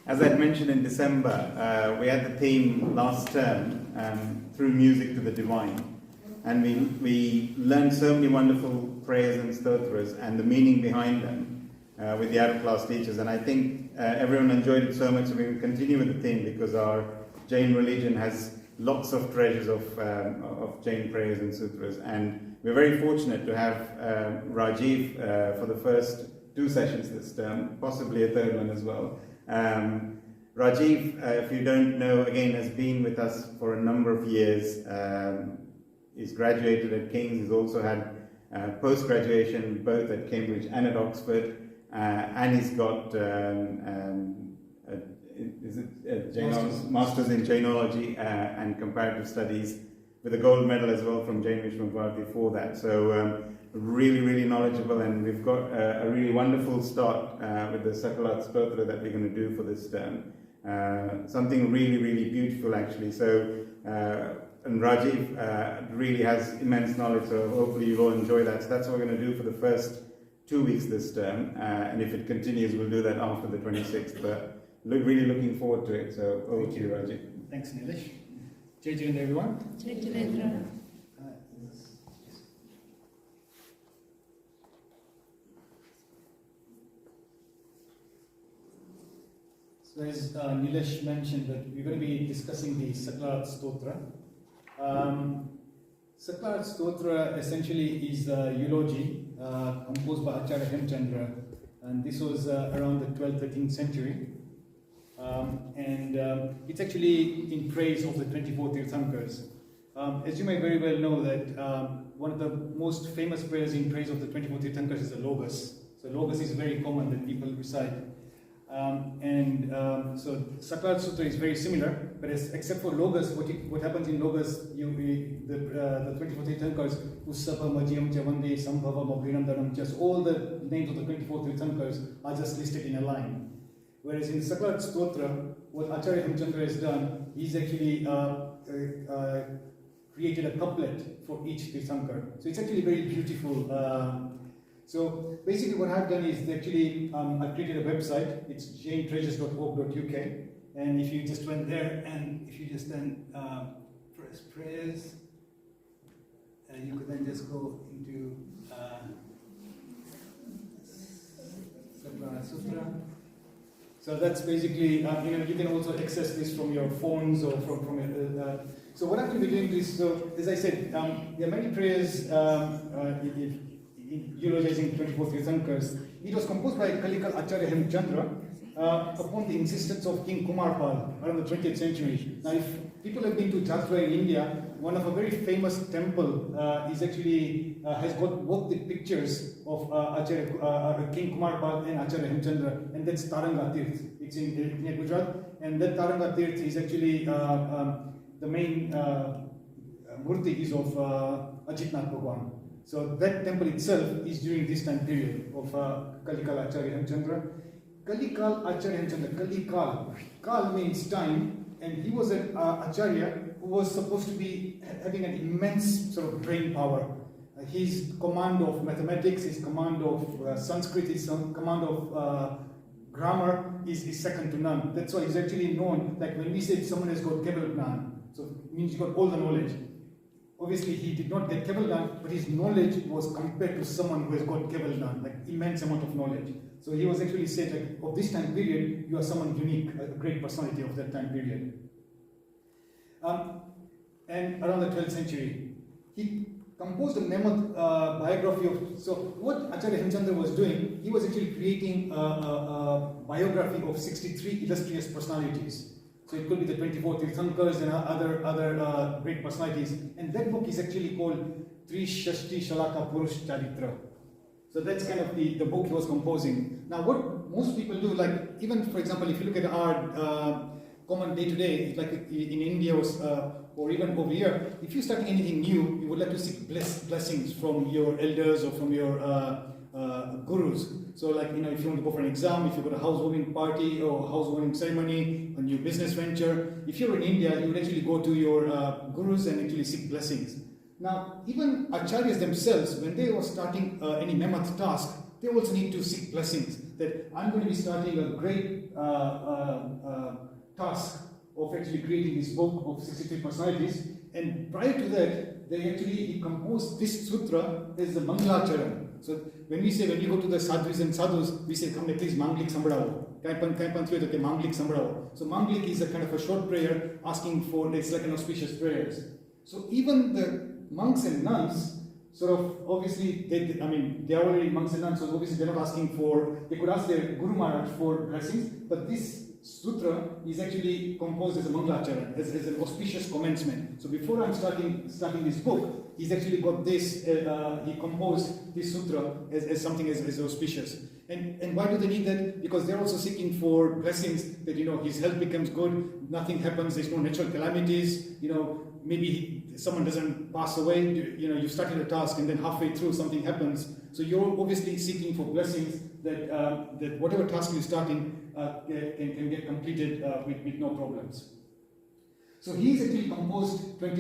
As I mentioned in December, we had the theme last term, Through Music to the Divine. And we learned so many wonderful prayers and stotras and the meaning behind them with the out-of-class teachers. And I think everyone enjoyed it so much, so we will continue with the theme because our Jain religion has lots of treasures of Jain prayers and sutras. And we're very fortunate to have Rajeev for the first 2 sessions this term, possibly a third one as well. Rajeev, if you don't know, again, has been with us for a number of years. He's graduated at King's. He's also had post-graduation both at Cambridge and at Oxford. And he's got Masters in Jainology and Comparative Studies with a gold medal as well from Jain Vishnu Bharati for that. So really, really knowledgeable, and we've got a really wonderful start with the Sakalarhat Stotra that we're going to do for this term. Something really, really beautiful actually. So, and Rajeev really has immense knowledge, so hopefully you'll all enjoy that. So that's what we're going to do for the first 2 weeks this term, and if it continues, we'll do that after the 26th. But really looking forward to it. So over to you, Rajeev. Thanks, Nilesh. Jai Jilendra, everyone. Jai Jilendra. So as Nilesh mentioned, that we're going to be discussing the Sakalarhat Stotra. Sakalarhat Stotra essentially is a eulogy composed by Acharya Hemchandra, and this was around the 12th, 13th century. It's actually in praise of the 24 Tirthankars. As you may very well know that one of the most famous prayers in praise of the 24 Tirthankars is the Logos. So Logos is very common that people recite. So Sakalarhat Sutra is very similar, but except for Logos, what happens in Logos, the 24 Tirthankars, Ussapa, Majiyam, Chavande, Sambhava, Mabhinam, Dharam, just all the names of the 24 Tirthankars are just listed in a line. Whereas in the Sakalarhat Stotra, what Acharya Hemchandra has done, he's actually created a couplet for each Tirthankar. So it's actually very beautiful. So basically what I've done is actually I've created a website. It's jaintreasures.org.uk, and if you just went there and if you just then press prayers, you could then just go into Sakalarhat Sutra. So that's basically, you can also access this from your phones or from your, so what I'm going to be doing is, so as I said, there are many prayers eulogizing 24 Tirthankars. It was composed by Kalikal Acharya Hemchandra upon the insistence of King Kumarpal around the 20th century. Now, if people have been to Jatra in India, one of a very famous temple is actually has got both the pictures of King Kumarpal and Acharya Hemchandra, and that's Taranga Tirth. It's in near Gujarat, and that Taranga Tirth is actually the main murti is of Ajitnath Bhagwan. So that temple itself is during this time period of Kalikal Acharya Hemchandra. Kalikal Acharya Hemchandra, Kalikal. Kal means time, and he was an Acharya who was supposed to be having an immense sort of brain power. His command of mathematics, his command of Sanskrit, his command of grammar is second to none. That's why he's actually known, like when we say someone has got Keval Gnan, so it means he's got all the knowledge. Obviously, he did not get Keval Gnan, but his knowledge was compared to someone who has got Keval Gnan, like immense amount of knowledge. So he was actually said, like, of this time period, you are someone unique, a great personality of that time period. And around the 12th century, he composed a mammoth biography of. So what Acharya Hemchandra was doing, he was actually creating a biography of 63 illustrious personalities. So it could be the 24 Tirthankars and other great personalities. And that book is actually called Trishashti Shalaka Purush Charitra. So that's kind of the book he was composing. Now what most people do, like even for example, if you look at our common day-to-day, like in India or even over here, if you're starting anything new, you would like to seek blessings from your elders or from your gurus. So like, if you want to go for an exam, if you've got a housewarming party or housewarming ceremony, a new business venture, if you're in India, you would actually go to your gurus and actually seek blessings. Now, even acharyas themselves, when they were starting any mammoth task, they also need to seek blessings. That I'm going to be starting a great task of actually creating this book of 63 personalities. And prior to that, he composed this sutra as the Mangalacharan. So when we go to the sadhus and sadhus, we say, come at least Manglik Sambrao. Manglik Sambrao. So Manglik is a kind of a short prayer asking for, it's like an auspicious prayers. So even the monks and nuns, sort of, obviously, they are already monks and nuns, so obviously they're not asking for, they could ask their Guru Maharaj for blessings, but this sutra is actually composed as a Mangalacharan, as an auspicious commencement. So before I'm starting this book, he's actually got this, he composed this sutra as something as auspicious. And why do they need that? Because they're also seeking for blessings that, his health becomes good, nothing happens, there's no natural calamities, maybe someone doesn't pass away, you started a task and then halfway through something happens. So you're obviously seeking for blessings that whatever task you're starting can get completed with no problems. So he's actually composed 1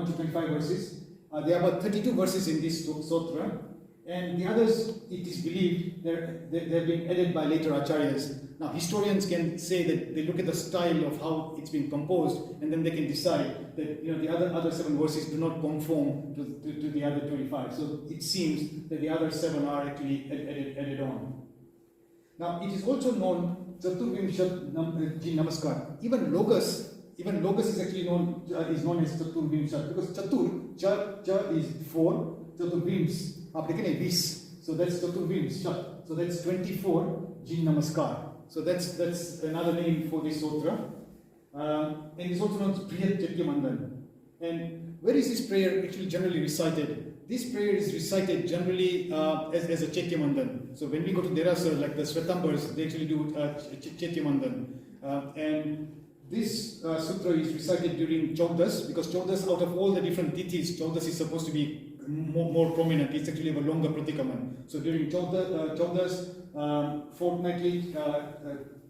to 25 verses. There are about 32 verses in this sutra, and the others, it is believed, they've been added by later acharyas. Now, historians can say that they look at the style of how it's been composed, and then they can decide that the other 7 verses do not conform to the other 25. So it seems that the other 7 are actually added on. Now, it is also known Chaturvimshat Ji Namaskar. Even Logos is actually known as Chaturvimshat, because Chatur, Cha is 4, Chaturvims, Vis. So that's Chaturvimshat. So that's 24 Ji Namaskar. So that's another name for this sutra. And it's also known as Priyat Chetyamandan. And where is this prayer actually generally recited? This prayer is recited generally as a Chetyamandan. So when we go to Derasar, like the Svetambars, they actually do Chetyamandan. And this sutra is recited during Chaudas, because Chaudas, out of all the different tithis, Chaudas is supposed to be more prominent. It's actually a longer pratikaman. So during Chaudas, fortnightly,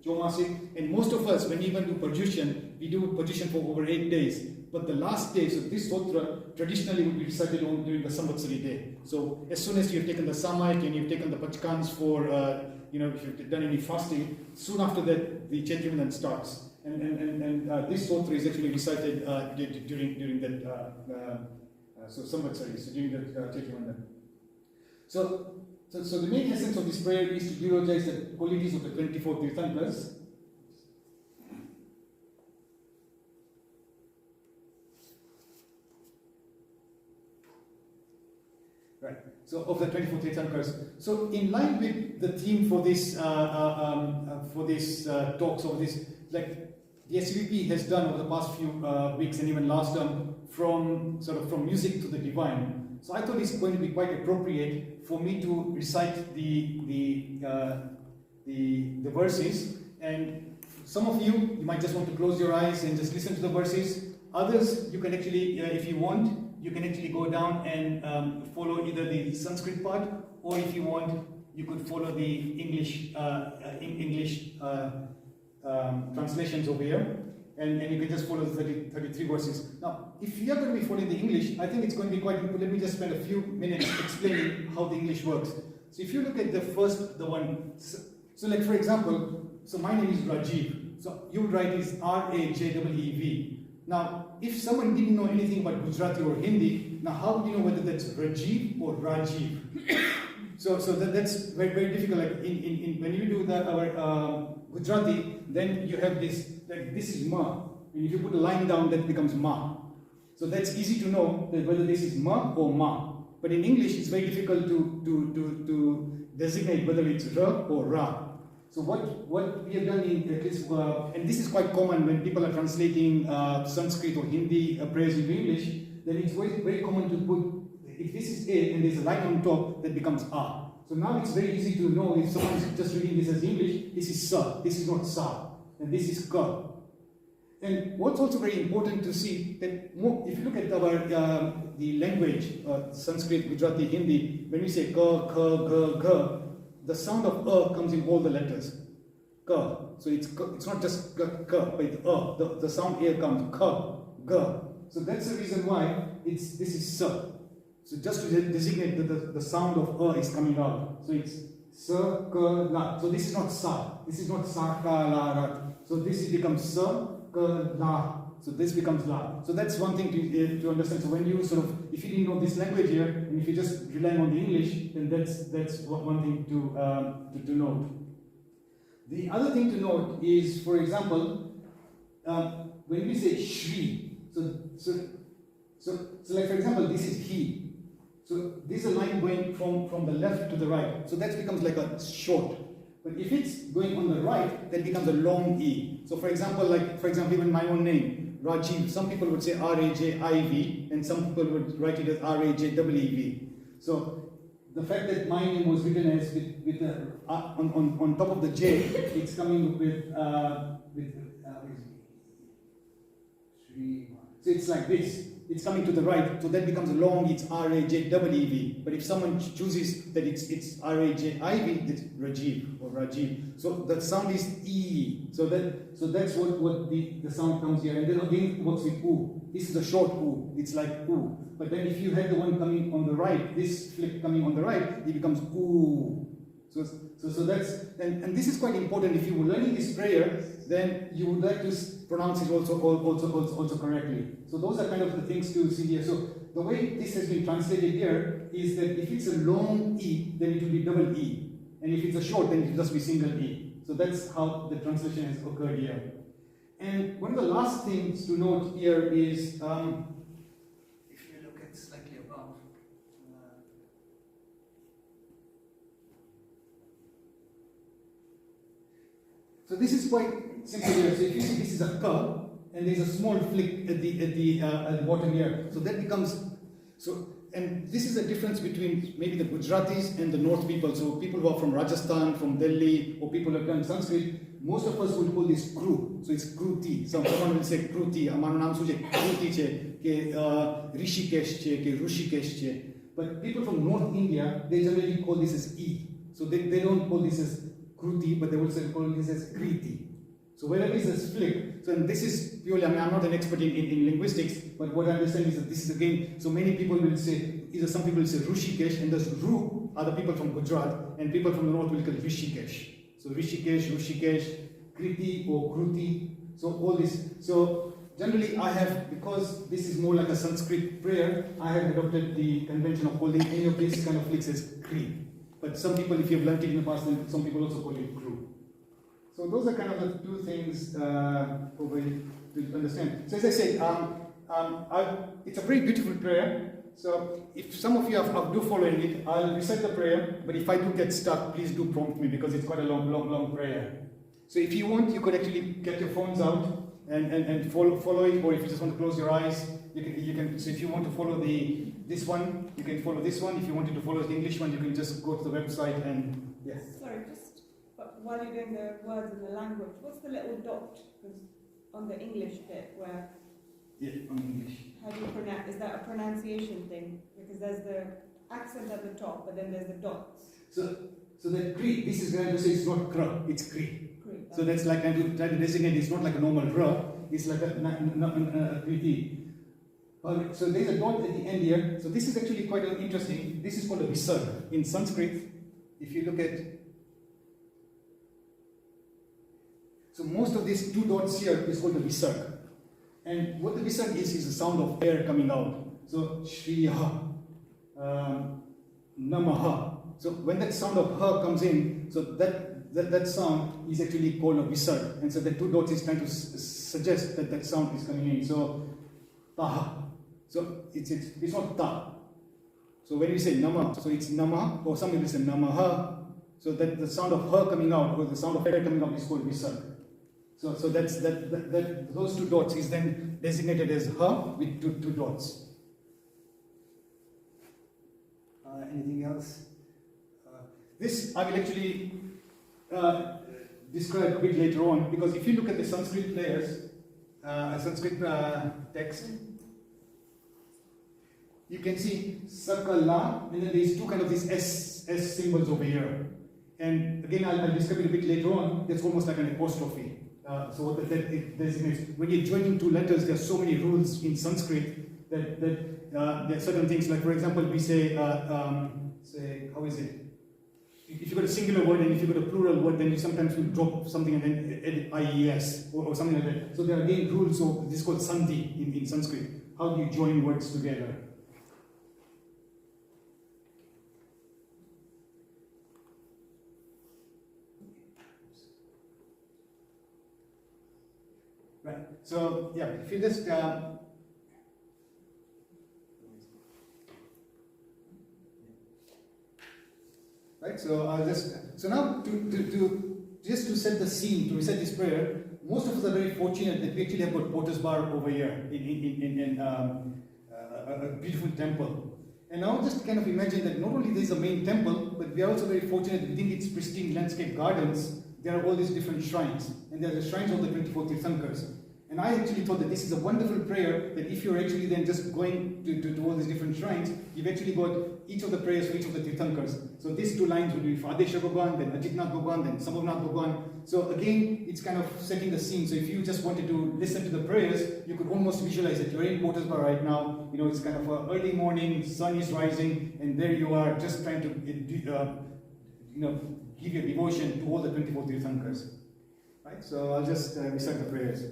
Chomasik, and most of us, when we even do Purjushan, we do Purjushan for over 8 days. But the last day, so this sutra traditionally would be recited during the Samvatsari day. So as soon as you've taken the Samaik and you've taken the Pachkans for, if you've done any fasting, soon after that, the Chetyamandan starts. And this sutra is actually recited during that Samvatsari, so during that Chetyamandan. So the main essence of this prayer is to eulogize the qualities of the 24 Tirthankars. Right. So of the 24 Tirthankars. So in line with the theme for this talks, or this, like the SCVP has done over the past few weeks and even last term, from music to the divine. So I thought it's going to be quite appropriate for me to recite the verses, and some of you might just want to close your eyes and just listen to the verses. Others, you can actually, if you want, you can actually go down and follow either the Sanskrit part, or if you want, you could follow the English translations over here. And you can just follow the 33 verses. Now, if you are going to be following the English, I think it's going to be quite good. Let me just spend a few minutes explaining how the English works. So if you look at the one, so like for example, so my name is Rajeev. So you would write is Rajeev. Now, if someone didn't know anything about Gujarati or Hindi, now how would you know whether that's Rajeev or Rajiv? So that's very, very difficult. Like when you do our Gujarati, then you have this, like this is ma, and if you put a line down, that becomes ma. So that's easy to know that whether this is ma or ma. But in English, it's very difficult to designate whether it's ra or ra. So what we have done in this, and this is quite common when people are translating Sanskrit or Hindi prayers into English, then it's very, very common to put, if this is A and there's a line on top, that becomes A. So now it's very easy to know if someone is just reading this as English, this is sa, this is not sa, and this is ka. And what's also very important to see, that if you look at our the language, Sanskrit, Gujarati, Hindi, when we say ka, ka, ga, ga, the sound of comes in all the letters. Ka. So it's not just ka, but the sound here comes ka, ga. So that's the reason why this is sa. So just to designate that the sound of is coming out. So it's Sakalarhat. So this is not sa. This is not Sakalarhat. So this becomes Sakalarhat. So this becomes la. So that's one thing to understand. So when you sort of, if you didn't know this language here, and if you just rely on the English, then that's one thing to note. The other thing to note is, for example, when we say Shri, so like for example, this is he. So this is a line going from the left to the right. So that becomes like a short. But if it's going on the right, that becomes a long E. So for example, even my own name, Rajeev, some people would say R-A-J-I-V, and some people would write it as R-A-J-E-E-V. So the fact that my name was written as with on top of the J, it's coming with so it's like this. It's coming to the right, so that becomes long. It's R-A-J-E-E-V. But if someone chooses that it's R-A-J-I-V, it's Rajeev or Rajeev. So the sound is E. So that's what the sound comes here. And then again it works with U. This is a short U. It's like U. But then if you had the one coming on the right, this flip coming on the right, it becomes U. So that's and this is quite important. If you were learning this prayer, then you would like to pronounce it also correctly. So those are kind of the things to see here. So the way this has been translated here is that if it's a long E, then it will be double E, and if it's a short, then it will just be single E. So that's how the translation has occurred here. And one of the last things to note here is if you look at slightly above. So this is quite simple here. So if you see this is a curve, and there's a small flick at the bottom here. So that becomes, and this is a difference between maybe the Gujaratis and the North people. So people who are from Rajasthan, from Delhi, or people who have done Sanskrit, most of us would call this kru. So it's kruti. Someone will say kruti. Amaru naam suje kruti che, ke Rishikesh che, ke Rushikesh che. But people from North India, they generally call this as E. So they don't call this as kruti, but they will say call this as kriti. So wherever is a split, so and this is purely, I'm not an expert in linguistics, but what I understand is that this is again, so many people will say, either some people will say Rushikesh, and those Ru are the people from Gujarat, and people from the north will call Rishikesh. So Rishikesh, Rushikesh, Kriti or Kruti, so all this. So generally I have, because this is more like a Sanskrit prayer, I have adopted the convention of calling any of these kind of flicks as Kri. But some people, if you've learned it in the past, then some people also call it Kru. So those are kind of the two things over here to understand. So as I said, it's a very beautiful prayer. So if some of you are following it, I'll recite the prayer. But if I do get stuck, please do prompt me because it's quite a long prayer. So if you want, you could actually get your phones out and follow it. Or if you just want to close your eyes, you can. So if you want to follow this one, you can follow this one. If you wanted to follow the English one, you can just go to the website and yeah. Sorry, while you're doing the words in the language, what's the little dot on the English bit where? Yeah, on English. How do you pronounce? Is that a pronunciation thing? Because there's the accent at the top, but then there's the dots. So that Kri, this is going to say it's not Kra, it's Kri. So that's like trying to designate. It's not like a normal Ra. It's like a Kriti. So there's a dot at the end here. So this is actually quite interesting. This is called a visarga in Sanskrit. If you look at. So most of these two dots here is called the visarga. And what the visarga is the sound of air coming out. So Shriya, Namaha. So when that sound of ha comes in, so that sound is actually called a visarga. And so the two dots is trying to suggest that that sound is coming in. So taha. So it's not ta. So when we say nama, so it's nama, or some people say namaha. So that the sound of ha coming out, or the sound of air coming out is called visarga. So that's those two dots is then designated as ha with two dots. Anything else? This I will actually describe a bit later on, because if you look at the Sanskrit players, Sanskrit text, you can see Sakala, and then there's two kind of these S symbols over here. And again, I'll describe it a bit later on. That's almost like an apostrophe. So what that it designates. When you're joining two letters, there are so many rules in Sanskrit that there are certain things. Like for example, we say how is it? if you got a singular word and if you got a plural word, then you sometimes will drop something and then add IES or something like that. So there are again rules. So this is called sandhi in Sanskrit. How do you join words together? Right. So yeah, if you just right. So I'll so now just to set the scene, to recite this prayer, most of us are very fortunate that we actually have got Potter's Bar over here in a beautiful temple. And now just kind of imagine that not only there is a main temple, but we are also very fortunate that within its pristine landscape gardens, there are all these different shrines. And there are the shrines of the 24 Tirthankars. And I actually thought that this is a wonderful prayer, that if you're actually then just going to all these different shrines, you've actually got each of the prayers for each of the Tirthankars. So these two lines will be for Adesha Bhagwan, then Ajitnath Bhagwan, then Sambhavnath Bhagwan. So again, it's kind of setting the scene. So if you just wanted to listen to the prayers, you could almost visualize it. You're in Potter's Bar right now, you know, it's kind of early morning, sun is rising, and there you are just trying to, give your devotion to all the 24 Tirthankars. Right? So I'll just recite the prayers.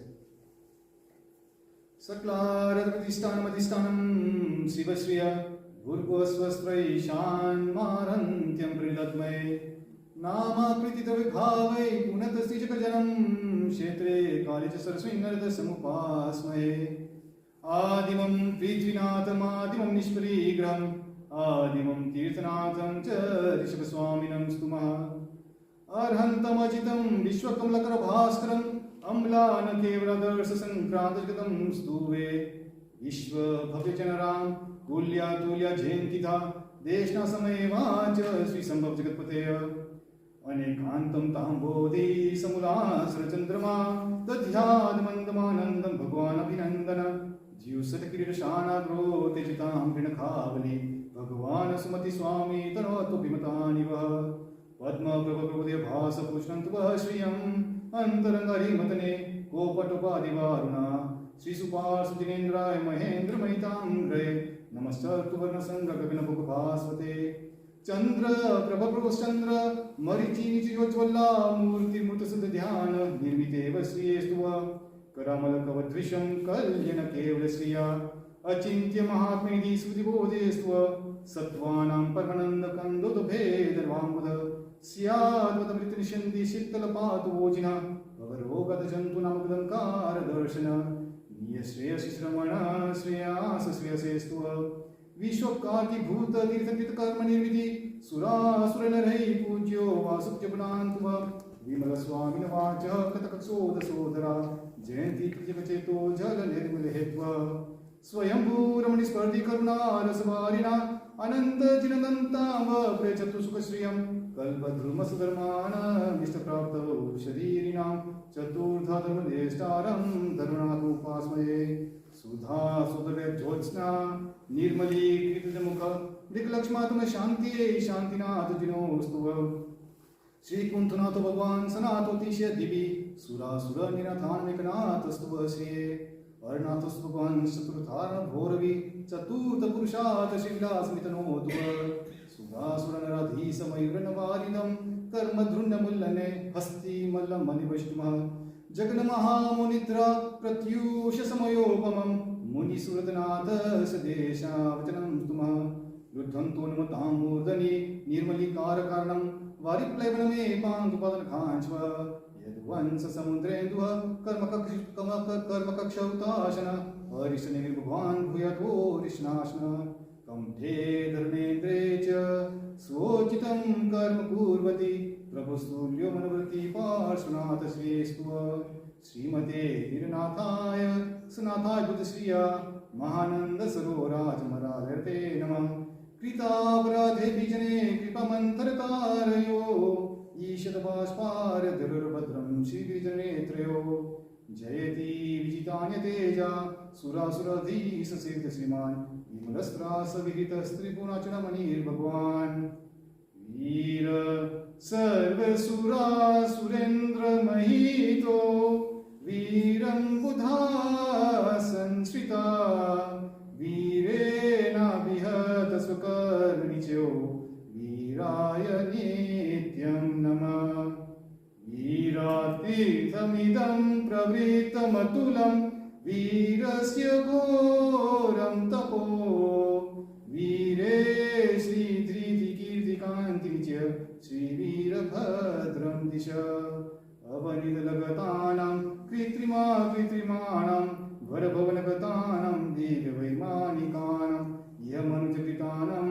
Sakalarhat Adhistanam Sivasriya Bhurgosvastrai Marantyam Pridatmai Namakriti Vikhavai Punatasti Jakajanam Kshetre Kalija Saraswai Narada Samupasmai Adimam Prithvinatham Adimam Nishparigram Adimam Tirthanatham Cha Rishabhaswaminam Stumaha Arhantam Ajitam Vishwakamlakara Bhaskaram Amlan Kevradars Sankrantajgatam Stuve Vishwa Bhavyachanaram Kulya Tulya Jentitha Deshna Samevacha Sri Sambhav Jagatpateya Anekantam Tambodhi Samulasra Chandrama Dadhyad Mandamanandam Bhagwan Abhinandana Jyusatakirishana Gro Tejitam Vinakhavali Bhagwan Sumati Swami Tarotu Bimataniva Padma Prabhupada Bhasa Pushnantva Shriyam Antarangari Matane Kopatupadhivaruna Sri Supar Sujinendra Mahendra Maitamgre Namaskar Varna Sangha Gagana Bhasvate Chandra Prabha Chandra Marichi Nijyojvala Murti Mutasudha Dhyana Nirmiteva Sri Estuva Karamala Kavadvisham Kalyana Kevla Sriya Achintya Mahatmedi Sudibodhe Estuva Satvanam Parmananda Kando Dobhe Darvambuddha Syadvatamrita Nishandi Shittalapatu Vojina Vavarogata Jantu Namakadankara Darshana Niya Shreya Shishramana Shreya Sasriya Sestuva Vishwakati Bhuta Tirthankita Karma Nirviti Sura Suranarhai Pujyo Vasupjapanantuva Vimala Swamina Vacha Katakaksoda Sodara Jayanti Pujyakacheto Jala Nirmalehetva Swayambhu Ramani Spardi Karuna Rasvarina Ananta Jinadantava Prechatu Sukasriyam Kalpadhruma Sudharmana Vishtaprapta Sharirinam Chaturdha Dharmadeshtaram Dharunatu Pasmaye Sudha Sudhave Jyotsna Nirmali Kritamukha Diklakshmatama Shanti Shantinath Jino Stuva Sri Kuntunath Bhagwan Sanato Tisha Divi Sura Sura Nirathan Mekanat Stuva Sri Arnathus Bhagwan Saturthara Bhoravi Chaturtha Purushat Shivla Smitanotuva Sudha Suranarathi Samayuranavalidam Karma Drundamullane Hasti Mallam Manivashtuma Jaganamaha Munitra Pratyusha Samayopamam Muni Suratanatha Sadesha Vachanam Tuma Luddhantunamatam Murdani Nirmali Karakaranam Variplaivaname Pandupadan Khanchva Yadvansa Samudrenduha Karmakakshautashana Harishane Bhagwan Bhuyato Rishnashna Kamthe Dharmendrecha Svochitam Karma Kurvati Prabhustulyo Manavrati Parshunata Srestuva Srimate Hiranathaya Sanathaya Buddhasriya Mahananda Saroraj Maralerte Namam Krita Paradhe Bijane Kripa Mantartarayo Ishadavaspar Dhirubhadram Shri Vijanetrayo Jayati Vijitanya Teja Surasuradhi Sasirtha Sriman Vimalastra Savihita Stripurachana Manir Bhagwan Veera Sarva Sura Surendra Mahito Veeram Buddha Sansrita Veerena Vihata Swakarnicho Veerayane प्रवृत्तमतुलं वीरस्य घोरं तपो वीरे श्रीधृतिकीर्तिकान्तिं च श्रीवीरभद्रं दिश अवनिदलगतानां कृत्रिमाणां वरभवनगतानां देववैमानिकानां यमनुजपितानां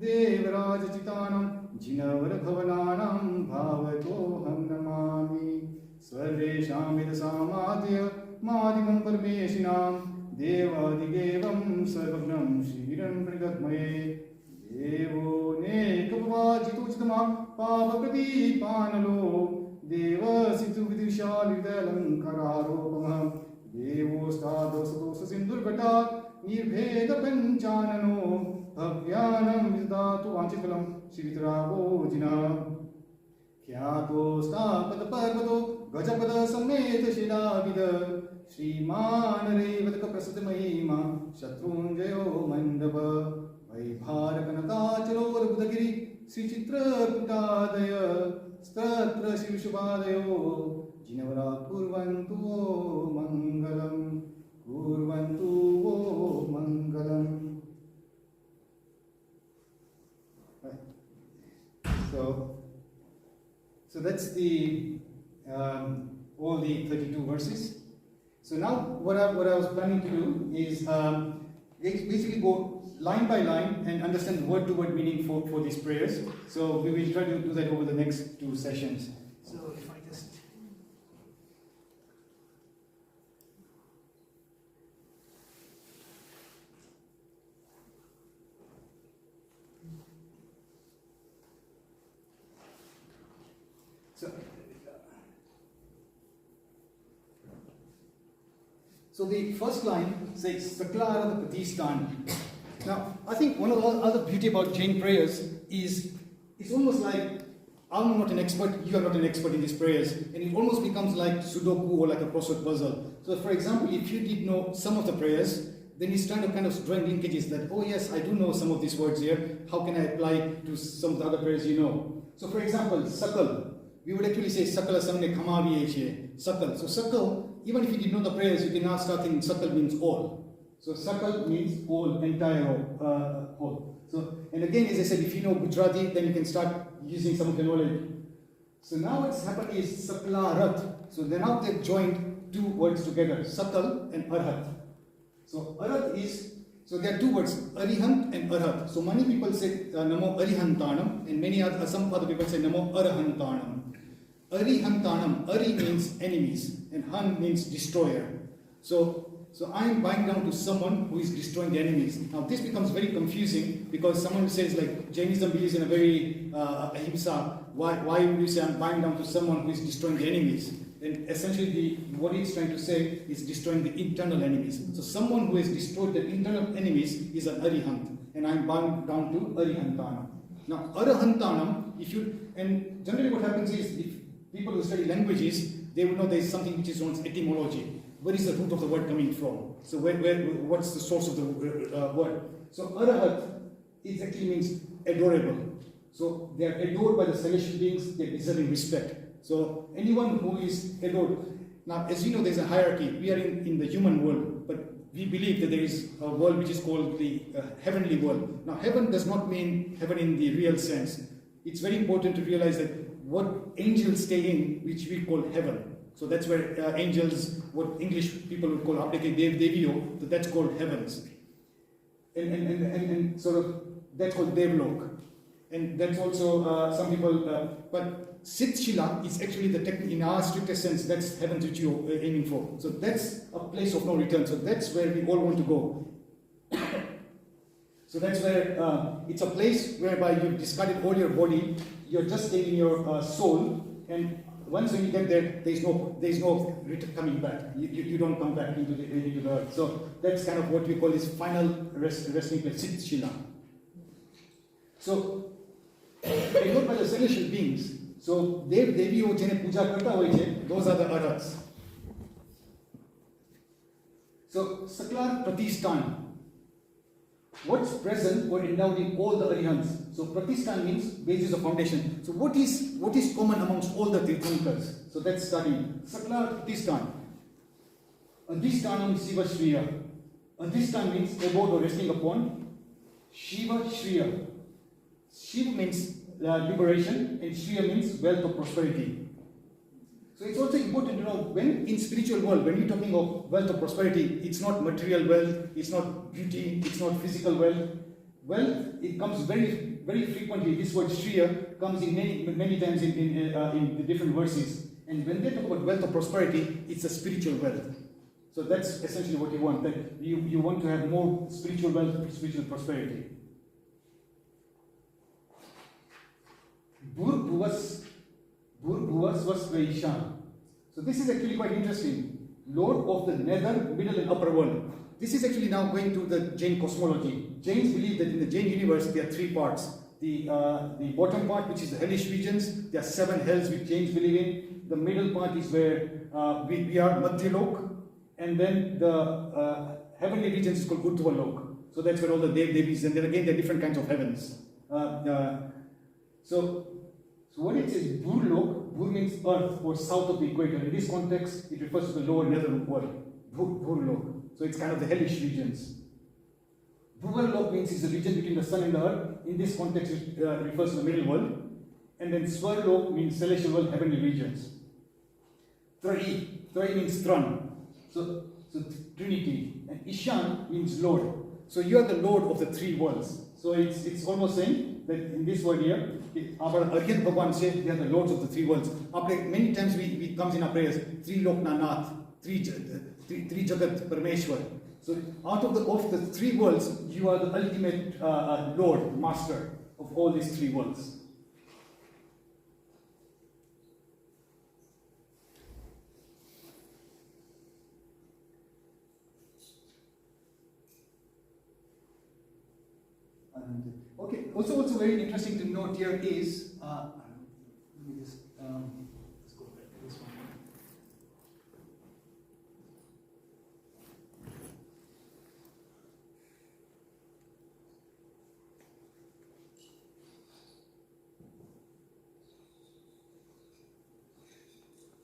देवराजचितानां जिनवरभवनानां भावतोऽहं नमामि सर्वेषां विदसामाद्य मादिमं परमेशिनां देवादिदेवं सर्वज्ञं श्रीरं प्रणतमये देवो नेकपवाजितोचितमा पापप्रदीपानलो देवसितुविदुषालिदलङ्करारोपमः देवोस्तादसदोषसिन्धुर्घटा निर्भेदपञ्चाननो भव्यानं विदधातु वाञ्छितफलं श्रीवितरागोजिनः ख्यातोस्तापदपर्वतो गजपदसमेतशिलाविद श्रीमान् रेवतकप्रसिद्धमहिमा शत्रुञ्जयो मण्डप वैभारकनकाचलोर्बुधगिरि श्रीचित्रकूटादय स्तत्र शिवशुभादयो जिनवरा कुर्वन्तु वो मङ्गलम् कुर्वन्तु वो मङ्गलम्. So that's the all the 32 verses. So now what I was planning to do is basically go line by line and understand word to word meaning for these prayers. So we will try to do that over the next 2 sessions. So if I just So the first line says Sakalarhat Pratistan. Now, I think one of the other beauty about Jain prayers is it's almost like I'm not an expert, you are not an expert in these prayers, and it almost becomes like Sudoku or like a crossword puzzle. So, for example, if you did know some of the prayers, then you start to kind of drawing linkages that, oh yes, I do know some of these words here. How can I apply to some of the other prayers you know? So, for example, Sakal. We would actually say Sakala Samne Kamavi Sakal. So, Sakal, even if you did know the prayers, you can now start thinking Sakal means all. So, Sakal means all, entire whole. So, and again, as I said, if you know Gujarati, then you can start using some of the knowledge. So, now what's happened is Sakalarhat. So, now they've joined 2 words together, Sakal and Arhat. So, Arhat is, so there are 2 words, Arihant and Arhat. So, many people say Namo Arihantanam, and some other people say Namo Arahantanam. Arihantanam, Ari means enemies, and Han means destroyer. So I am bowing down to someone who is destroying the enemies. Now this becomes very confusing because someone says like Jainism believes in a very ahimsa. Why would you say I'm bowing down to someone who is destroying the enemies? And essentially what it's trying to say is destroying the internal enemies. So someone who has destroyed the internal enemies is an Arihant, and I'm bowing down to Arihantanam. Now Arahantanam, and generally what happens is if people who study languages, they would know there is something which is known as etymology. Where is the root of the word coming from? So what's the source of the word? So Arahat actually means adorable. So they are adored by the celestial beings, they are deserving respect. So anyone who is adored. Now as you know, there is a hierarchy. We are in the human world, but we believe that there is a world which is called the heavenly world. Now heaven does not mean heaven in the real sense. It's very important to realize that what angels stay in, which we call heaven. So that's where angels, what English people would call Devio, so that's called heavens. And sort of, that's called Devlok. And that's also, some people, but Sitshila is actually the technique, in our strictest sense, that's heaven which you're aiming for. So that's a place of no return. So that's where we all want to go. So that's where, it's a place whereby you've discarded all your body, you're just taking your soul, and once when you get there, there's no return coming back. You don't come back into the earth. So that's kind of what we call this final resting place, Sitshila. So adored by the celestial beings. So Deviyo jene puja karta hoy chhe, those are the Arhats. So Sakalarhat Pratistan. What's present or endowed in all the Arihants? So Pratistan means basis of foundation. So what is common amongst all the Tirthankars? So that's starting. Sakalarhat Pratistan. Adhishtanam Shiva Shriya. Adhishtan means abode or resting upon. Shiva Shriya. Shiva means liberation, and Shriya means wealth or prosperity. So it's also important to know, when in spiritual world, when you're talking of wealth or prosperity, it's not material wealth, it's not beauty, it's not physical wealth. Wealth, it comes very, very frequently. This word Shriya comes in many times in the different verses. And when they talk about wealth or prosperity, it's a spiritual wealth. So that's essentially what you want. That you want to have more spiritual wealth, spiritual prosperity. Bhuvas Vasvaishan. So this is actually quite interesting. Lord of the nether, middle and upper world. This is actually now going to the Jain cosmology. Jains believe that in the Jain universe there are three parts. The bottom part, which is the hellish regions, there are 7 hells which Jains believe in. The middle part is where we are Madhyalok, and then the heavenly regions is called Urdhvalok. So that's where all the Devis, and then again there are different kinds of heavens. So what it says, Burlok, Bur means earth or south of the equator. In this context, it refers to the lower nether world, Burlok. So it's kind of the hellish regions. Bhuvarlok means is the region between the sun and the earth. In this context, it refers to the middle world. And then Swarlok means celestial world, heavenly regions. Trai means throne. So Trinity. And Ishan means Lord. So you are the Lord of the 3 worlds. So it's almost saying that in this word here, our Aryan Bhagwan said they are the lords of the 3 worlds. Many times we comes in our prayers, Tri Lokna Nath, Tri Jagat Parameshwar. So out of the 3 worlds, you are the ultimate Lord, Master of all these 3 worlds. Okay. Also very interesting to note here is let me just let's go back to this one.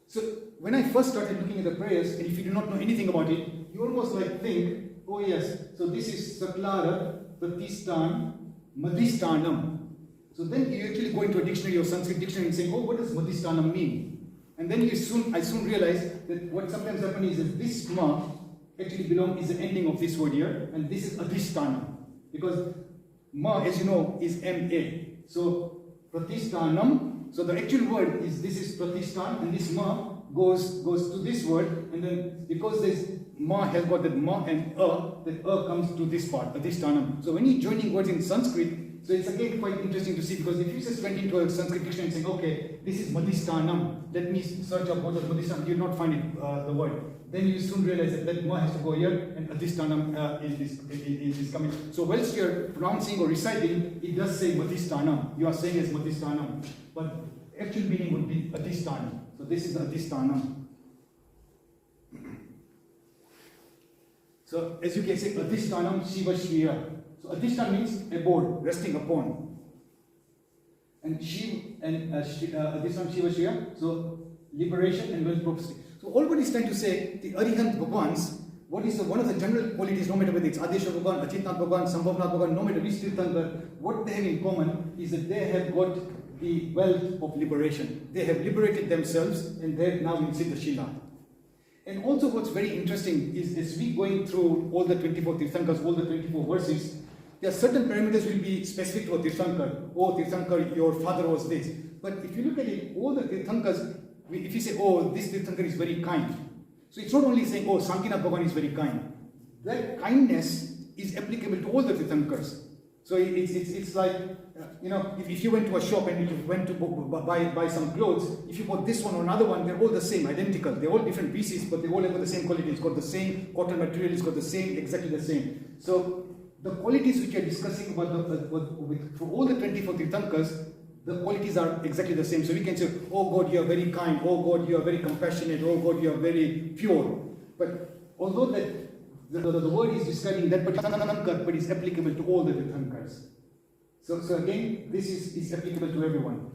So when I first started looking at the prayers, and if you do not know anything about it, you almost like think, oh yes, so this is Sakalarhat, Pratistan, Madhistanam. So then you actually go into a dictionary or Sanskrit dictionary and say, oh, what does Madhistanam mean? And then I soon realized that what sometimes happens is that this ma actually is the ending of this word here, and this is Adhishtanam. Because ma, as you know, is M-A. So Pratistanam. So the actual word is, this is Pratistan, and this ma goes to this word, and then because this ma has got that ma and that comes to this part, Adhishtanam. So when you're joining words in Sanskrit, so it's again quite interesting to see, because if you just went into a Sanskrit dictionary and saying, okay, this is Madhistanam, let me search up what is Madhistanam, you will not find it, the word. Then you soon realize that ma has to go here, and Adhishtanam is coming. So whilst you're pronouncing or reciting, it does say Madhistanam. You are saying it's Madhistanam. But actual meaning would be Adhishtanam. So this is Adhishtanam. So as you can say, Adhishtanam Shiva Shriya. So Adhishtan means abode, resting upon. And Adhishtan Shiva Shriya, so liberation and wealth prophecy. So all what he's trying to say, the Arihant Bhagwans, what is one of the general qualities, no matter whether it's Adesha Bhagwan, Achitnath Bhagwan, Sambhavnath Bhagwan, no matter which Tirthankar, what they have in common is that they have got the wealth of liberation. They have liberated themselves, and they're now in Siddhashila. And also what's very interesting is, as we going through all the 24 Tirthankars, all the 24 verses, there are certain parameters will be specific to a Tirthankar. Oh, Tirthankar, your father was this. But if you look at it, all the Tirthankars, if you say, oh, this Tirthankar is very kind. So it's not only saying, oh, Sankinath Bhagwan is very kind. That kindness is applicable to all the Tirthankars. So it's like, if you went to a shop and you went to buy some clothes, if you bought this one or another one, they're all the same, identical. They're all different pieces, but they all have the same quality. It's got the same cotton material, it's got the same, exactly the same. So the qualities which you're discussing about for all the 24 Tirthankars, the qualities are exactly the same. So we can say, oh God, you are very kind. Oh God, you are very compassionate. Oh God, you are very pure. But although that the word is describing that particular Tirthankar, but it's applicable to all the Tirthankars. So again, this is applicable to everyone.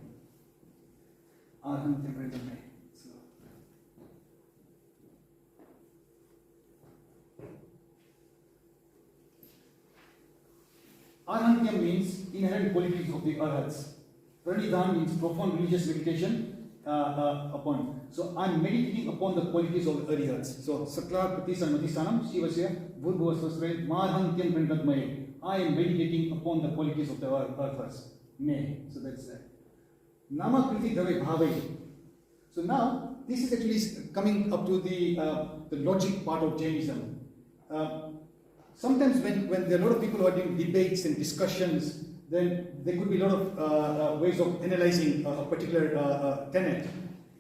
Arhantyam means inherent qualities of the arhats. Pranidhan means profound religious meditation upon. So I'm meditating upon the qualities of the arhats. So Saklar Pratisana Matisanam, Shivasya, Bhurбhuvasvastre, Marhantyam Pranidhatmaye. I am meditating upon the qualities of the arhats. Me. So that's that. Nama Kriti Dave Bhavai. So now this is actually coming up to the logic part of Jainism. Sometimes when there are a lot of people who are doing debates and discussions, then there could be a lot of ways of analyzing a particular tenet.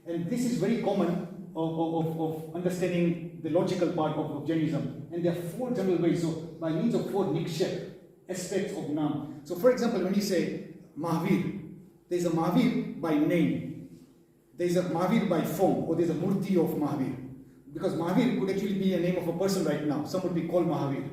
And this is very common of understanding the logical part of Jainism. And there are four general ways, so by means of four nikshep aspects of Nam. So for example, when you say Mahavir, there is a Mahavir by name, there is a Mahavir by form, or there is a Murti of Mahavir. Because Mahavir could actually be a name of a person right now, some would be called Mahavir.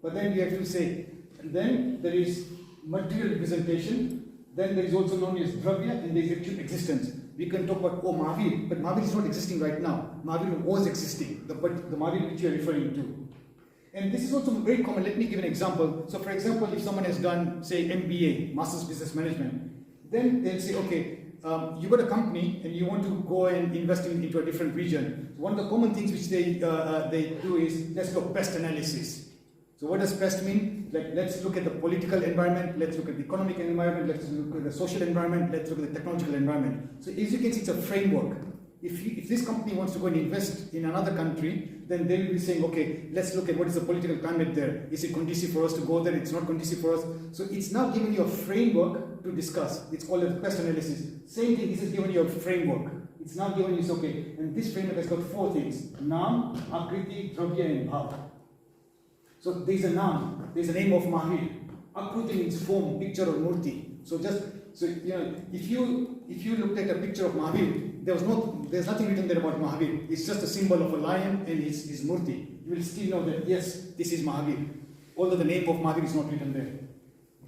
But then we have to say, then there is material representation, then there is also known as Dravya, and there is actual existence. We can talk about, Mahavir, but Mahavir is not existing right now. Mahavir was existing, the Mahavir which you are referring to. And this is also very common. Let me give an example. So for example, if someone has done, say, MBA, Master's Business Management, then they'll say, okay, you got a company and you want to go and invest into a different region. One of the common things which they do is, let's look pest analysis. So what does pest mean? Like, let's look at the political environment, let's look at the economic environment, let's look at the social environment, let's look at the technological environment. So as you can see, it's a framework. If this company wants to go and invest in another country, then they will be saying, okay, let's look at what is the political climate there. Is it conducive for us to go there? It's not conducive for us. So it's now giving you a framework to discuss. It's called a pest analysis. Same thing, this is giving you a framework. It's now giving you, okay, and this framework has got four things: Nam, Akriti, Dravya, and Bhav. So there's a Nam, there's a name of Mahavir. Akriti means form, picture, or murti. So if you looked at a picture of Mahavir, there's nothing written there about Mahavir. It's just a symbol of a lion and his murti. You will still know that yes, this is Mahavir, although the name of Mahavir is not written there.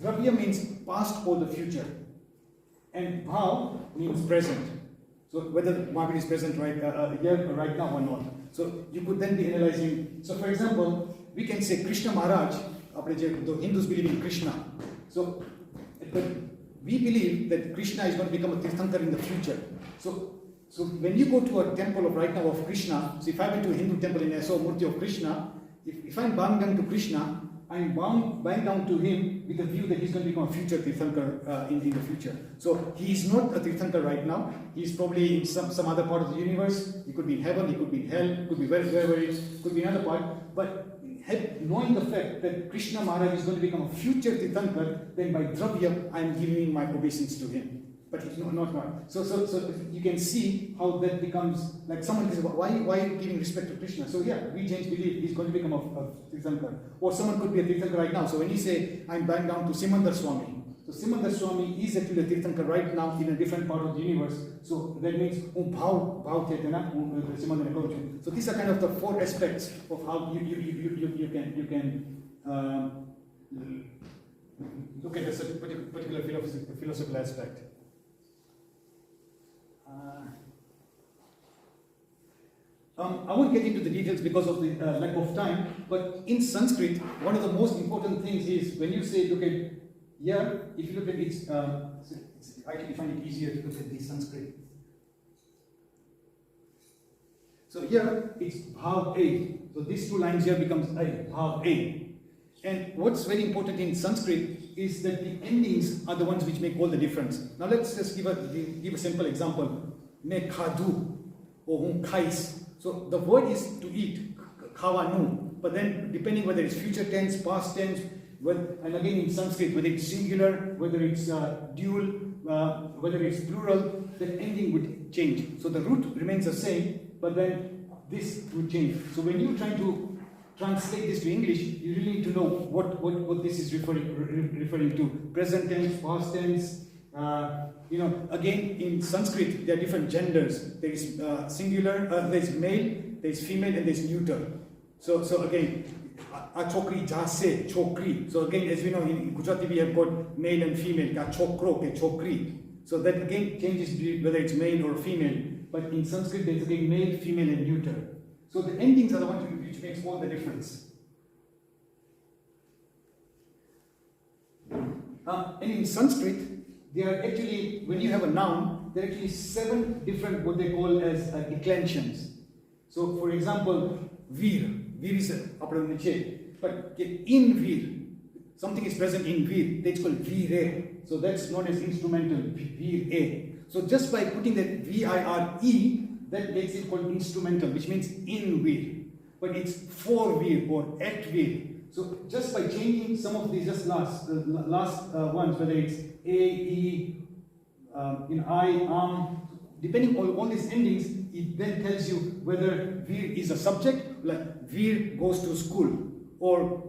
Dravya means past or the future, and Bhav means present. So whether Mahavir is present here or right now or not. So you could then be analyzing. So for example, we can say Krishna Maharaj. The Hindus believe in Krishna. So, but we believe that Krishna is going to become a Tirthankar in the future. So when you go to a temple right now of Krishna, so if I went to a Hindu temple and I saw a Murti of Krishna, if I'm bowing down to Krishna, I'm bowing down to him with the view that he's going to become a future Tirthankar in the future. So he is not a Tirthankar right now. He's probably in some other part of the universe. He could be in heaven, he could be in hell, could be wherever it is, could be another part. But knowing the fact that Krishna Maharaj is going to become a future Tirthankar, then by Dravya, I'm giving my obeisance to him. But he's not. So you can see how that becomes, like someone says, why are you giving respect to Krishna? So yeah, we Jains believe he's going to become a Tirthankar. Or someone could be a Tirthankar right now. So when you say, I'm bowing down to Simandar Swami, so Simandar Swami is actually a Tirthankar right now in a different part of the universe. So that means Bhav Chetana, Simandar Kochu. So these are kind of the four aspects of how you can look at a particular philosophical aspect. I won't get into the details because of the lack of time, but in Sanskrit, one of the most important things is when you say, look at here, if you look at it, I actually find it easier to look at the Sanskrit. So here, it's Bhav A. So these two lines here becomes A, Bhav A. And what's very important in Sanskrit is that the endings are the ones which make all the difference. Now let's just give a simple example. Me khadu, or hum khais. So the word is to eat, khawanu. But then depending whether it's future tense, past tense, and again in Sanskrit, whether it's singular, whether it's dual, whether it's plural, the ending would change. So the root remains the same, but then this would change. So when you're trying to translate this to English, you really need to know what this is referring to. Present tense, past tense. Again in Sanskrit there are different genders. There is singular, there is male, there is female, and there is neuter. So again, a chokri, jase, chokri. So again, as we know in Gujarati we have got male and female, ka chokro, ke chokri. So that again changes whether it's male or female. But in Sanskrit there's again male, female, and neuter. So the endings are the ones which makes all the difference. And in Sanskrit, there are actually, when you have a noun, there are actually 7 different what they call as declensions. So, for example, Veer. Veer is a but in Veer, something is present in Veer, that's called Veer. So that's known as instrumental, Veer. So just by putting that V-I-R-E, that makes it called instrumental, which means in Veer. But it's for Veer or at Veer. So just by changing some of these just last ones, whether it's A, E, in I, depending on all these endings, it then tells you whether Veer is a subject, like Veer goes to school, or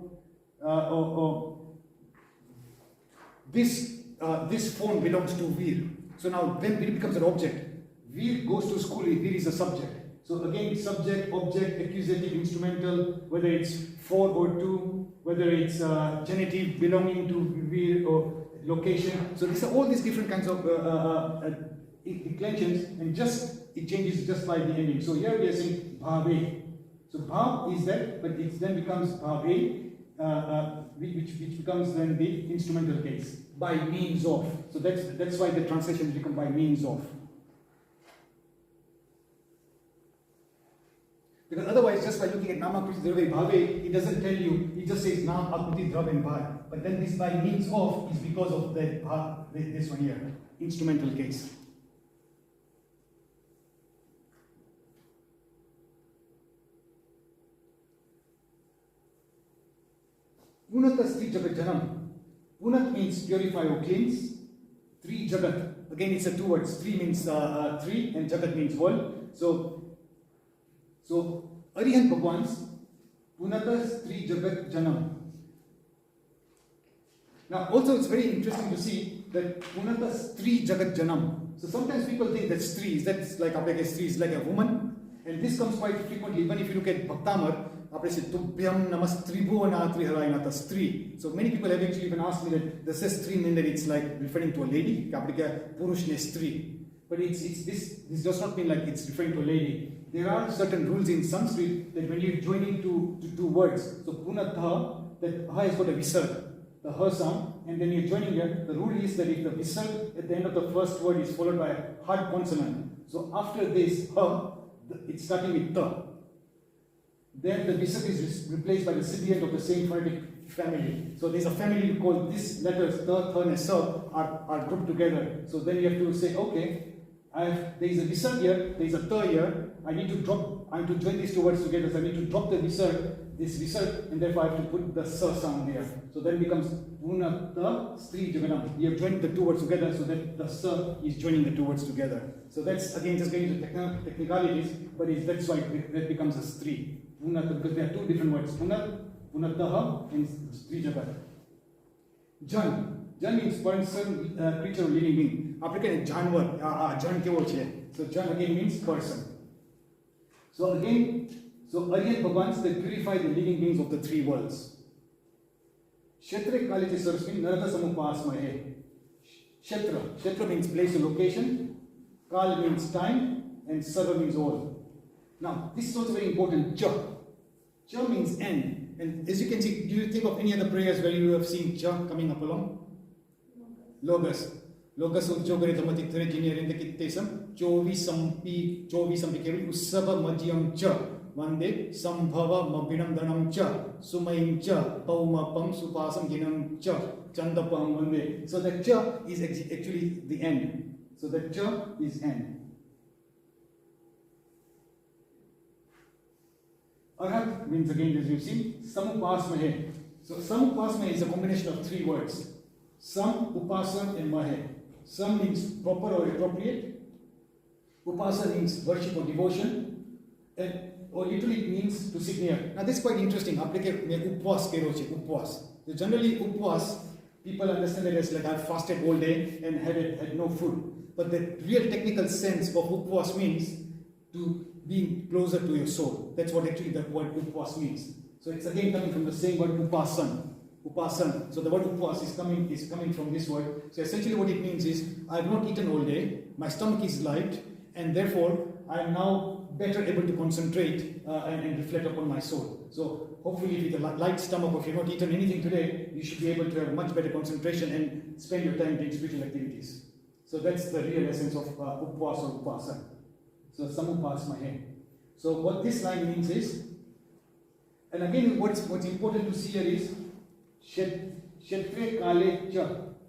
this phone belongs to Veer. So now then Veer becomes an object. Veer goes to school, Veer is a subject. So again, subject, object, accusative, instrumental, whether it's for or to, whether it's genitive belonging to Veer or location. So these are all these different kinds of declensions, and it changes just by the ending. So here we are saying bhave. So bhav is that, but it then becomes bhave, which becomes then the instrumental case, by means of. So that's why the translation become by means of. Because otherwise, just by looking at nama kruti dravya bhave, it doesn't tell you, it just says nam akruti dravya bhave. But then this by means of is because of that this one here, instrumental case. Punata Sri Jagat Janam. Punat means purify or cleanse. Tri Jagat. Again, it's a 2 words. Tri means 3 and Jagat means world. So Arihant Bhagwan's Punata Sri Jagat Janam. Now, also it's very interesting to see that Punata Sri Jagat Janam. So sometimes people think that Sri, that's like Sri is like a woman. And this comes quite frequently, even if you look at Bhaktamar, Tubhyam Namas Tribhuvanatri Harainata Stri. So many people have actually even asked me that does this Stri mean that it's like referring to a lady? Purushne Stri. But this does not mean like it's referring to a lady. There are certain rules in Sanskrit that when you join into two words, so Punatha, that Ha has got a visarg, the Ha sound, and then you're joining here, the rule is that if the visarg at the end of the first word is followed by a hard consonant, so after this Ha, it's starting with Ta. Then the visarg is replaced by the sibilant of the same phonetic family. So there's a family called these letters, Ta, Tha and Sa are grouped together. So then you have to say, okay, there is a visarg here, there is a Ta here, I need to join these 2 words together, so I need to drop this visarg, and therefore I have to put the Sa sound there. So then it becomes Punata Sri Jaganam. You have joined the 2 words together, so that the Sa is joining the 2 words together. So that's again just going into technicalities, but that's why that becomes a Stri. Punata, because there are 2 different words, Punataha and Sri Jagat. Jan. Jan means person, creature or living being. African Janwar, Jan kevo che. So Jan again means person. So Aryan Bhagwans, they purify the living beings of the 3 worlds. Kshetra Kalite Saraswin Narada Samupasmahe. Kshetra means place or location, Kal means time, and Sarva means all. Now, this is also very important. Cha means end. And as you can see, do you think of any other prayers where you have seen Cha coming up along? Logos. Logos Uljogare Dhamatiktare Jinyarinda Kittesam, Chovi Sampi Kevin Usava Madhyam Cha, Vande Sambhava Mabinam Dhanam Cha, Sumayim Cha, Paumapam Supasam Ginam Cha, Chandapam Vande. So the Cha is actually the end. So the Cha is end. Arhat means again, as you've seen, Samupasmahe. So Samupasmahe is a combination of 3 words. Sam, Upasa and Mahe. Sam means proper or appropriate. Upasa means worship or devotion. Or literally it means to sit near. Now this is quite interesting. Upwas keroche, upwas. So generally upwas, people understand it as like I've fasted all day and had no food. But the real technical sense of upwas means to being closer to your soul. That's what actually the word upwas means. So it's again coming from the same word upasan. Upasan. So the word upwas is coming from this word. So essentially what it means is I have not eaten all day, my stomach is light, and therefore I am now better able to concentrate and reflect upon my soul. So hopefully with a light stomach, if you've not eaten anything today, you should be able to have much better concentration and spend your time doing spiritual activities. So that's the real essence of upvas or upasa. So samupas mahe. So what this line means is, and again what's important to see here is Kshetre Kale Cha.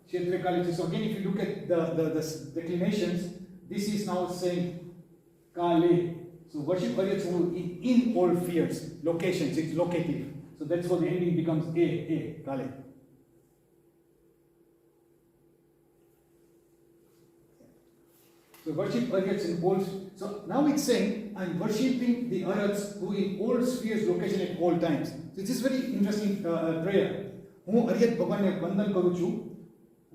Kshetre Kale Cha. So again, if you look at the declinations, this is now saying Kale. So worship variates in all spheres, locations, it's locative. So that's what the ending becomes Kale. So worship Aryats in all. So now it's saying I'm worshipping the Aryats who in all spheres, location at all times. So this is very interesting prayer. Who Aryat Bhagavan Vandan Karuchu,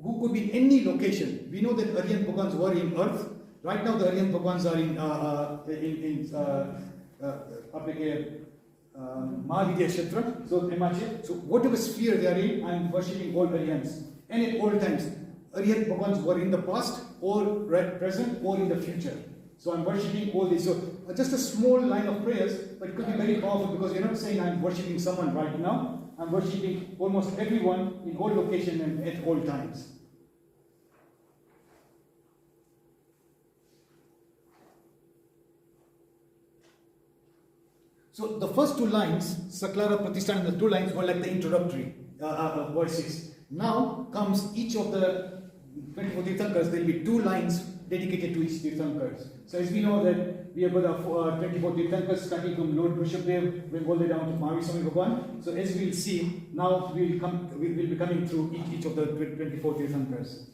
who could be in any location. We know that Aryan Bhagavans were in earth. Right now the Aryan Bhagavans are in Mahavidya Kshetra. So whatever sphere they are in, I'm worshipping all Aryans. And at all times. Aryan Bhagavans were in the past, or present, or in the future. So I'm worshipping all these. So just a small line of prayers, but it could be very powerful because you're not saying I'm worshipping someone right now. I'm worshipping almost everyone in all locations and at all times. So the first two lines, Sakalarhat Pratishthan, the two lines were like the introductory verses. Now comes each of the 24 Tirthankars, there will be two lines dedicated to each Tirthankars. So as we know that we have got our 24 Tirthankars starting from Lord Rishabdev, going all the way down to Mahavir Swami Bhagavan. So as we will see, now we will be coming through each of the 24 Tirthankars.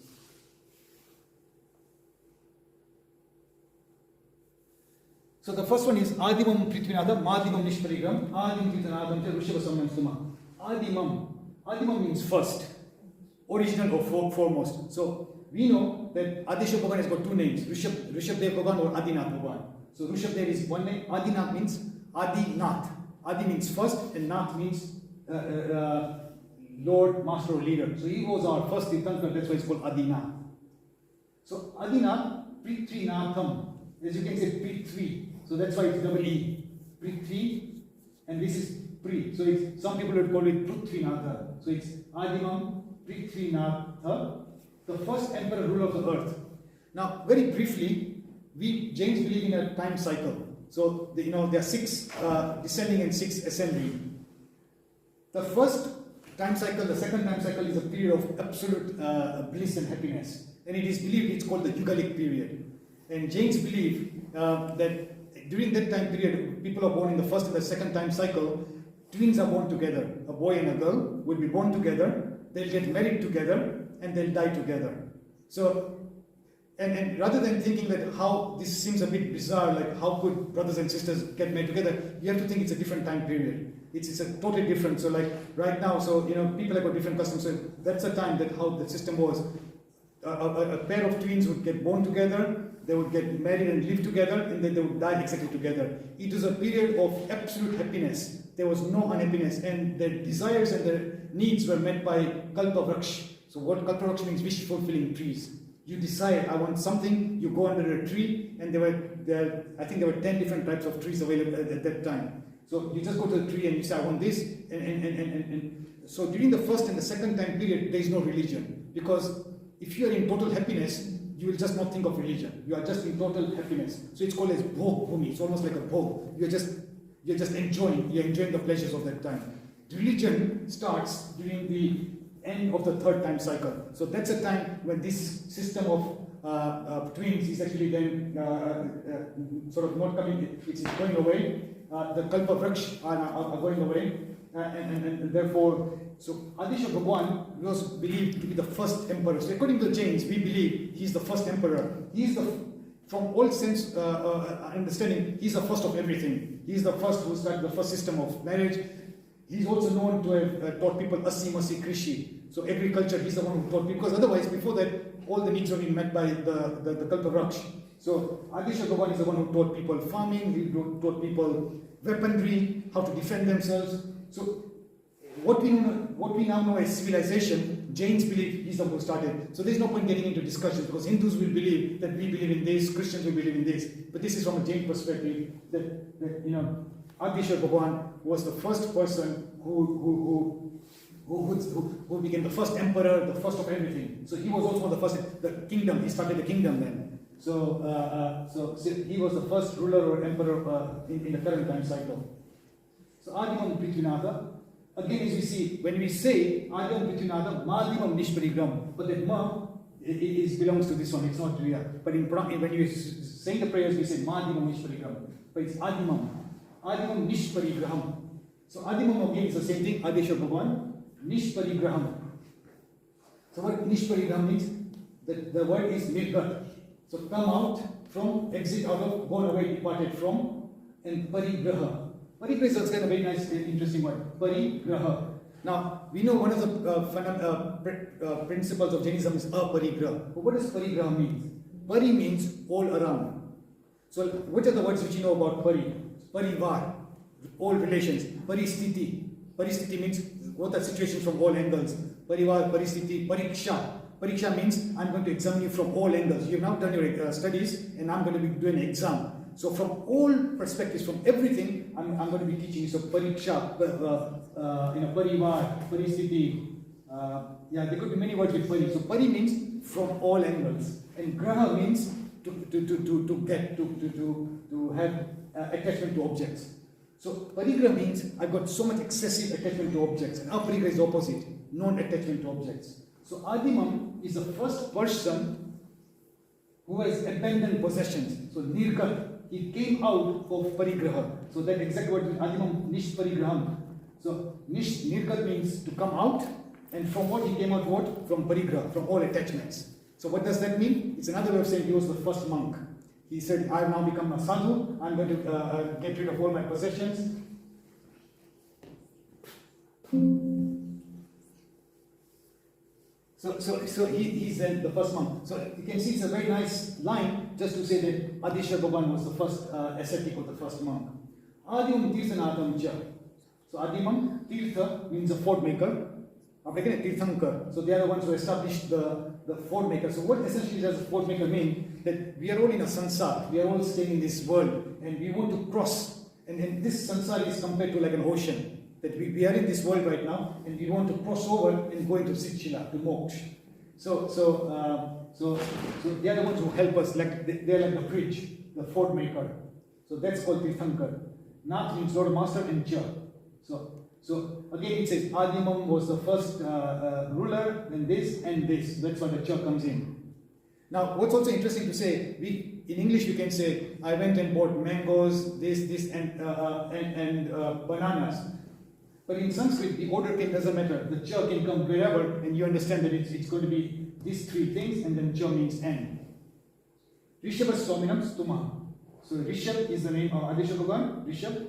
So the first one is Adimam Prithvinatha, Madimam Nishparigram, Adim Tirthanadam Rishabhasamam Suma. Adimam means first, original or foremost. So we know that Adisha Bhagavan has got two names, Rishabdev Bhagavan or Adinath Bhagavan. So Rishabdev is one name, Adinath means Adinath. Adi means first and Nath means Lord, Master or Leader. So he was our first Tirthankar, that's why it's called Adinath. So Adinath, Prithvinatham, as you can say Prithvi. So that's why it's double E. Prithvi, and this is Pri. So it's, some people would call it Prithvinatha. So it's Adimam Prithvinatha, the first emperor ruler of the earth. Now, very briefly, we Jains believe in a time cycle. So there are six descending and six ascending. The first time cycle, the second time cycle is a period of absolute bliss and happiness. And it is believed it's called the Yugalic period. And Jains believe that during that time period, people are born in the first and the second time cycle, twins are born together. A boy and a girl will be born together, they'll get married together, and they'll die together. So, and rather than thinking that how this seems a bit bizarre, like how could brothers and sisters get married together, you have to think it's a different time period. It's a totally different. So like right now, so people have got different customs. So that's a time that how the system was. A pair of twins would get born together, they would get married and live together, and then they would die exactly together. It was a period of absolute happiness. There was no unhappiness, and their desires and their needs were met by Kalpa Vraksh. So what Kalpa Vraksh means, wish-fulfilling trees. You decide, I want something, you go under a tree, and I think there were 10 different types of trees available at that time. So you just go to the tree and you say, I want this, and so during the first and the second time period, there is no religion. Because if you are in total happiness, you will just not think of religion. You are just in total happiness. So it's called as bhog bhumi. It's almost like a bhog. You're just enjoying the pleasures of that time. Religion starts during the end of the third time cycle. So that's a time when this system of twins is actually then sort of not coming, it's going away. The Kalpa Vraksh are going away. And therefore, so Adisha Bhagwan was believed to be the first emperor. So according to the Jains, we believe he's the first emperor. He's from all sense understanding, he's the first of everything. He's the first who started the first system of marriage. He's also known to have taught people Asimasi Krishi. So agriculture, he's the one who taught people. Because otherwise, before that, all the needs were being met by the Kalpa Vraksh. So Adisha Bhagwan is the one who taught people farming, he taught people weaponry, how to defend themselves. So what we now know as civilization, Jains believe he's the one who started. So there's no point getting into discussion because Hindus will believe that we believe in this, Christians will believe in this. But this is from a Jain perspective that Adishwar Bhagwan was the first person who became the first emperor, the first of everything. So he was also the first, the kingdom, he started the kingdom then. So he was the first ruler or emperor in the current time cycle. So Adimam Prithvinatha, again as we see, when we say Adimam Prithvinatha, Madhimam Nishparigram, but that Ma belongs to this one, it's not real. But when we say the prayers, we say Madhimam Nishparigram, but it's Adimam Nishparigraham. So Adimam again is the same thing, Adeshwar Bhagwan, Nishparigraham. So what Nishparigraham means? The word is Nirgat. So come out from, exit out of, gone away, departed from, and Parigraha. Parigraha is also a very nice, interesting word. Parigraha. Now, we know one of the principles of Jainism is aparigraha. But what does parigraha mean? Pari means all around. So, which are the words which you know about pari? Parivar, all relations. Paristiti. Paristiti means what are situations from all angles. Parivar, paristiti, pariksha. Pariksha means I'm going to examine you from all angles. You've now done your studies and I'm going to be doing an exam. So from all perspectives, from everything, I'm going to be teaching you. So pariksha, parivar, paristiti. There could be many words with pari. So pari means from all angles, and graha means to have attachment to objects. So parigraha means I've got so much excessive attachment to objects, and aparigraha is the opposite, non-attachment to objects. So Adimam is the first person who has abandoned possessions. So Nirgat, he came out of parigraha. So that exact word is Adimam Nishparigraham. So Nirgat means to come out, and from what he came out, what? From parigraha, from all attachments. So what does that mean? It's another way of saying he was the first monk. He said, I have now become a sadhu, I'm going to get rid of all my possessions. So he's then the first monk. So you can see it's a very nice line just to say that Adishwar Bhagwan was the first ascetic or the first monk. Adimam Tirthanatham Cha. So Adimam, Tirtha means a fort maker. Tirthankar. So they are the ones who established the fort maker. So what essentially does a fort maker mean? That we are all in a sansar. We are all staying in this world and we want to cross. And this sansar is compared to like an ocean. That we are in this world right now and we want to cross over and go into Sitchila, to Moksha. So they are the ones who help us, like they are like the bridge, the fort maker. So that's called Tirthankar. Nath means Lord Master and Cha. So again it says Adimam was the first ruler, then this and this. That's why the Cha comes in. Now what's also interesting to say, in English we can say, I went and bought mangoes, this and bananas. But in Sanskrit, the order doesn't matter. The cha can come wherever, and you understand that it's going to be these three things, and then cha means and. Rishabha Swaminam Stuma. So Rishabh is the name of Adishwar Bhagwan, Rishabh.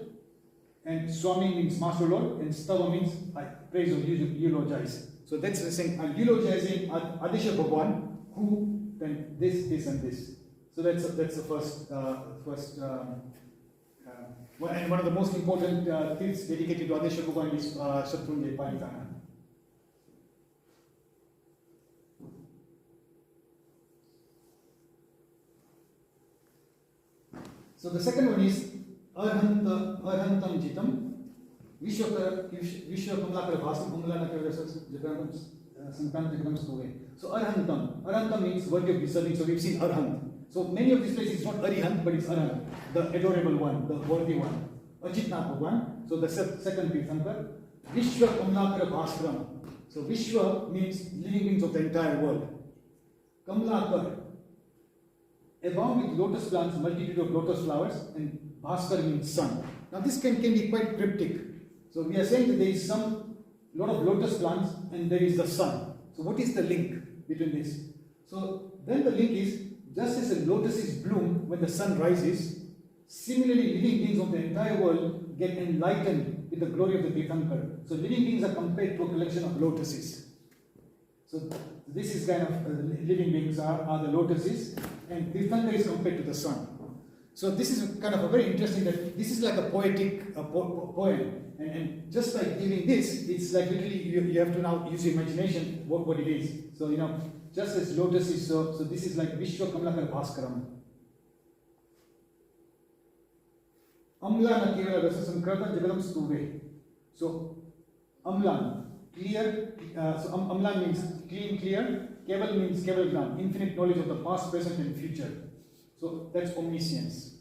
And Swami means Master Lord, and Stava means I praise or eulogize. So that's the saying, I'm eulogizing Adishwar Bhagwan, who, then this, and this. So that's the first. And one of the most important things dedicated to Adishwar Bhagwan is Shatrunjay Paritana. So the second one is Arhantam Jitam Vishwakamlakara Bhasam Umlanakara Santanakram Stowe. So Arhantam means worthy of deserving. So we've seen Arhant. So many of these places it's not Arihant, but it's Arhant, the adorable one, the worthy one. Ajitnath Bhagwan. So the second Tirthankar. Vishwa Kamlakara Bhaskram. So Vishwa means living beings of the entire world. Kamlakar, abound with lotus plants, multitude of lotus flowers, and Bhaskar means sun. Now this can be quite cryptic. So we are saying that there is lot of lotus plants and there is the sun. So what is the link between this? So then the link is, just as a lotus is bloom when the sun rises, similarly living beings of the entire world get enlightened with the glory of the Tirthankar. So living beings are compared to a collection of lotuses. So this is kind of living beings are the lotuses, and Tirthankar is compared to the sun. So this is kind of a very interesting, that this is like a poetic poem. And just by giving this, it's like literally you have to now use your imagination what it is. So, just as lotus is so this is like Vishwa Kamalakar Bhaskaram. Amla Nakira Rasa Sankrata Jagadam Stuve. So, Amlan, clear, Amlan means clean, clear, Keval means Keval Gnan, infinite knowledge of the past, present, and future. So, that's omniscience.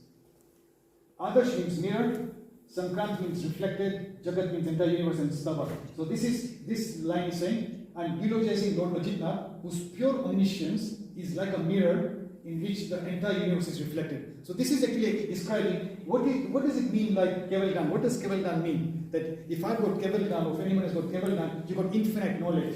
Adarsh means mirror, Sankrant means reflected, Jagat means entire universe, and Stava. So, this line is saying, and eulogizing Lord Ajitnath, whose pure omniscience is like a mirror in which the entire universe is reflected. So this is actually describing what does it mean like Keval Gnan? What does Keval Gnan mean? That if I've got Keval Gnan, or if anyone has got Keval Gnan, you've got infinite knowledge.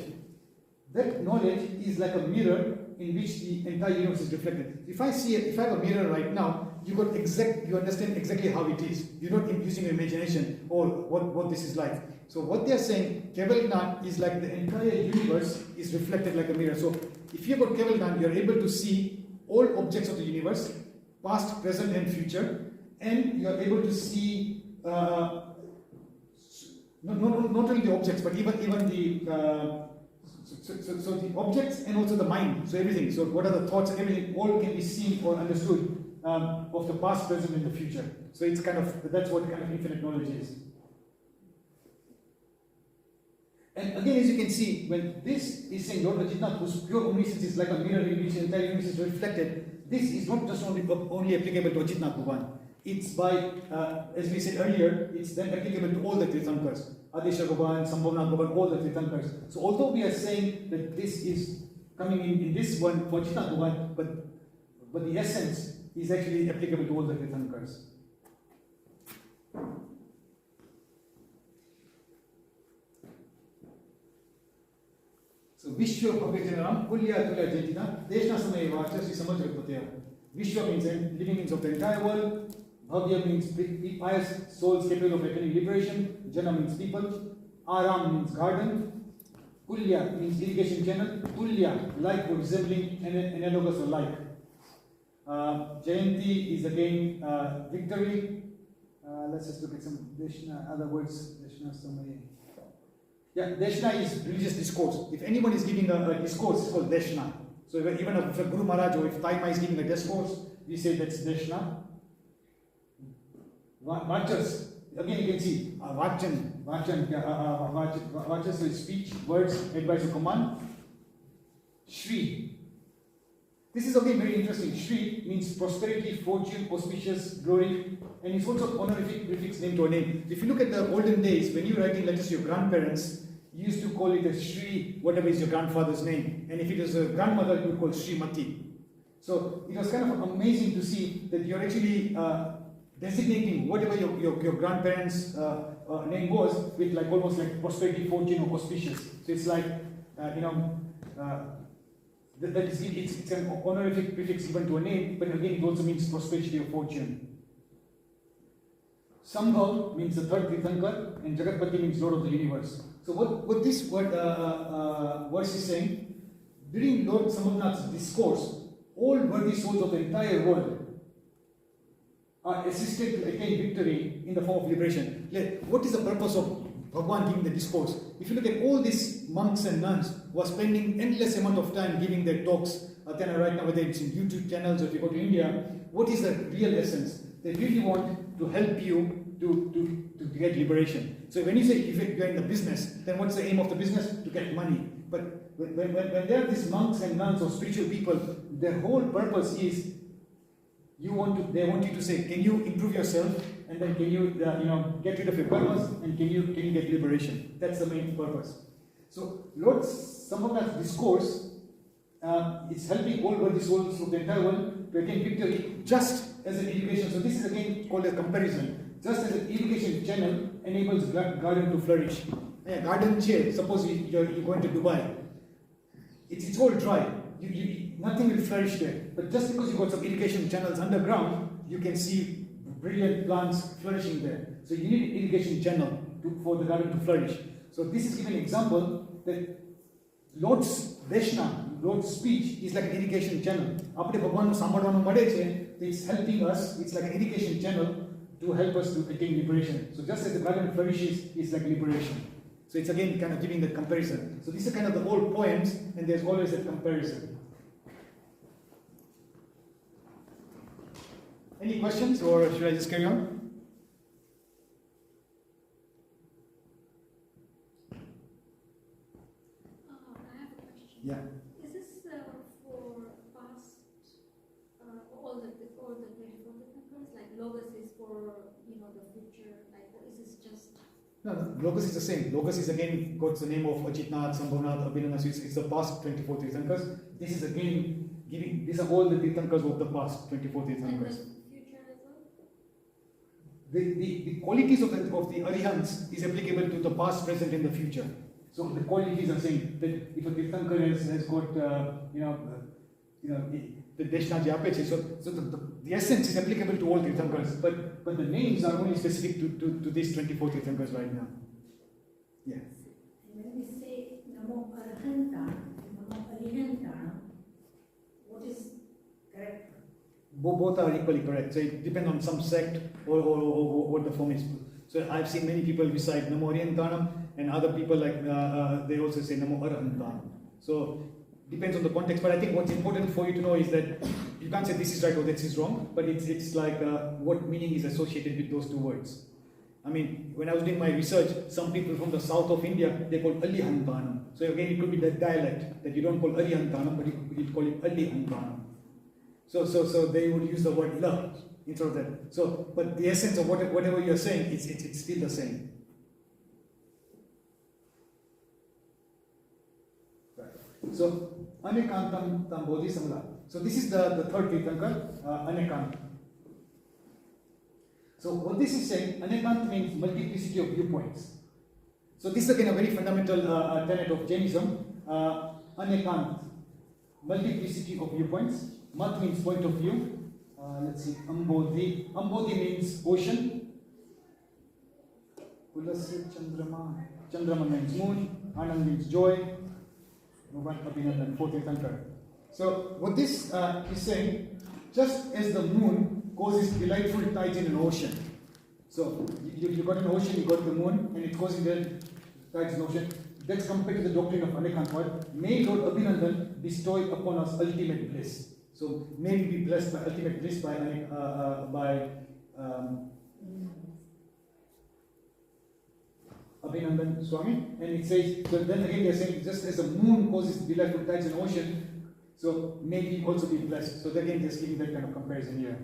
That knowledge is like a mirror in which the entire universe is reflected. If I have a mirror right now, you understand exactly how it is. You're not using your imagination or what this is like. So what they are saying, Keval Gnan is like the entire universe is reflected like a mirror. So if you've got Keval Gnan, you're able to see all objects of the universe, past, present, and future, and you're able to see not only the objects, but even the so the objects and also the mind. So everything. So what are the thoughts and everything? All can be seen or understood of the past, present, and the future. So it's that's what kind of infinite knowledge is. And again, as you can see, when this is saying Lord Ajitnath, whose pure omniscience is like a mirror in which the entire universe is reflected, this is not just only applicable to Ajitnath Bhagwan. It's by, as we said earlier, it's then applicable to all the Tirthankars. Adesha Bhagwan, Sambhavnath Bhagwan, all the Tirthankars. So although we are saying that this is coming in this one for Ajitnath Bhagwan, but the essence is actually applicable to all the Tirthankars. So Vishwa Bhagavatam Kulya Tulya Jatina Deshna Samaya Vacha Sri Samajrapatya. Vishwa means living means of the entire world. Bhavya means pious souls capable of attaining liberation. Jana means people. Aram means garden. Kulya means irrigation channel. Tulya, like or resembling, analogous or like. Jayanti is again victory. Let's just look at some Deshna, other words. Deshna Samaya. Yeah, Deshna is religious discourse. If anyone is giving a discourse, it's called Deshna. So even if a Guru Maharaj or if Taima is giving a discourse, we say that's Deshna. Vachas, again you can see, Vachas is speech, words, advice or command. Shri. This is again very interesting. Shri means prosperity, fortune, auspicious, glory, and it's also honorific prefix name to a name. If you look at the olden days, when you're writing letters to your grandparents, you used to call it a Shri, whatever is your grandfather's name. And if it is a grandmother, you would call Srimati. So it was kind of amazing to see that you're actually designating whatever your grandparents' name was with like almost like prosperity, fortune, or auspicious. So it's like, it's an honorific prefix given to a name, but again it also means prosperity or fortune. Sambhav means the third Tirthankar, and Jagatpati means Lord of the universe. So what this verse is saying, during Lord Sambhavnath's discourse, all worthy souls of the entire world are assisted to attain victory in the form of liberation. What is the purpose of Bhagwan giving the discourse? If you look at all these monks and nuns who are spending endless amount of time giving their talks, right now whether it's in YouTube channels or if you go to India, what is the real essence? They really want to help you to get liberation. So when you say if you're in the business, then what's the aim of the business? To get money. But when there are these monks and nuns or spiritual people, their whole purpose is they want you to say, can you improve yourself, and then can you get rid of your purpose, and can you get liberation? That's the main purpose. So Lord Sambhavnath's discourse is helping all worthy souls of the entire world to attain victory just as an irrigation. So this is again called a comparison. Just as an irrigation channel enables garden to flourish. Yeah, garden chair, suppose you're going to Dubai. It's all dry. Nothing will flourish there. But just because you've got some irrigation channels underground, you can see brilliant plants flourishing there. So you need an irrigation channel for the garden to flourish. So this is giving an example that Lord's Deshna, Lord's speech is like an irrigation channel. Apne Bhagwan Sambhavanu made છે it's helping us, it's like an education channel to help us to attain liberation. So just as the garden flourishes, it's like liberation. So it's again kind of giving the comparison. So these are kind of the old poems, and there's always a comparison. Any questions, or should I just carry on? I have a question. Yeah. Is this for past, all the 24 Tirthankars, like Logos is for, the future, like, or is this just... No, Logos is the same. Logos is again got the name of Ajitnath, Sambhavnath, Abhinanath. So it's the past 24 Tirthankars. This is again giving, these are all the Tirthankars of the past 24 And Tirthankars. the future as well? The qualities of the Arihants is applicable to the past, present, and the future. So the qualities are saying that if a Tirthankar has got, the Deshna Japeche, so the essence is applicable to all Tirthankars, but the names are only specific to these 24 Tirthankars right now. Yeah. And when we say Namo Arhanta, Namo Arihanta, what is correct? Both are equally correct. So it depends on some sect or what the form is. So I've seen many people recite Namo Arihantanam, and other people like they also say Namo Arahantanam. So depends on the context. But I think what's important for you to know is that you can't say this is right or this is wrong. But it's like what meaning is associated with those two words. I mean, when I was doing my research, some people from the south of India, they call Alihantanam. So again, it could be that dialect that you don't call Arihantanam, but you call it Alihantanam. So they would use the word la instead of that. So, but the essence of whatever you're saying, it's still the same. Right. So, Anekantam tam bodhi samla. So this is the third Tirthankar, Anekant. So what this is saying, Anekant means multiplicity of viewpoints. So this is again a very fundamental tenet of Jainism. Anekant, multiplicity of viewpoints. Mat means point of view. Let's see, Ambodhi. Ambodhi means ocean. Ulasya Chandrama. Chandrama means moon. Anand means joy. Abhinandan, fourth Tirthankar. So what this is saying, just as the moon causes delightful tides in an ocean. So you got an ocean, you got the moon, and it causes the tides in the ocean. That's compared to the doctrine of Anekant. May Lord Abhinandan bestow upon us ultimate bliss. So may we be blessed by ultimate bliss by Abhinandan Swami. And it says, so then again they're saying, just as the moon causes delightful tides in the ocean, so may we also be blessed. So again they're giving that kind of comparison here.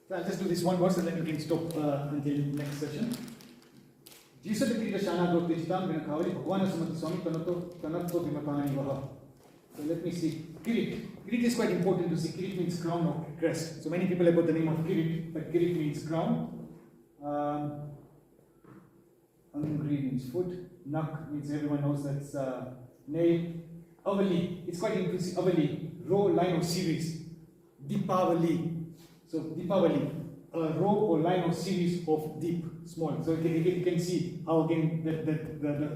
So I'll just do this one verse and then we can stop until next session. Jesus Krita Shana Dr. Chitam Vinakavali Bhagwana Sumati Swami Tanatto Vimatani Vaha. So let me see. Kirit. Kirit is quite important to see. Kirit means crown or crest. So many people have got the name of Kirit, but Kirit means crown. Angri means foot. Nak means everyone knows that's nail. Avali. It's quite interesting. Avali. Row, line or series. Deepavali. So Deepavali. A row or line or series of deep, small. So you can see how again the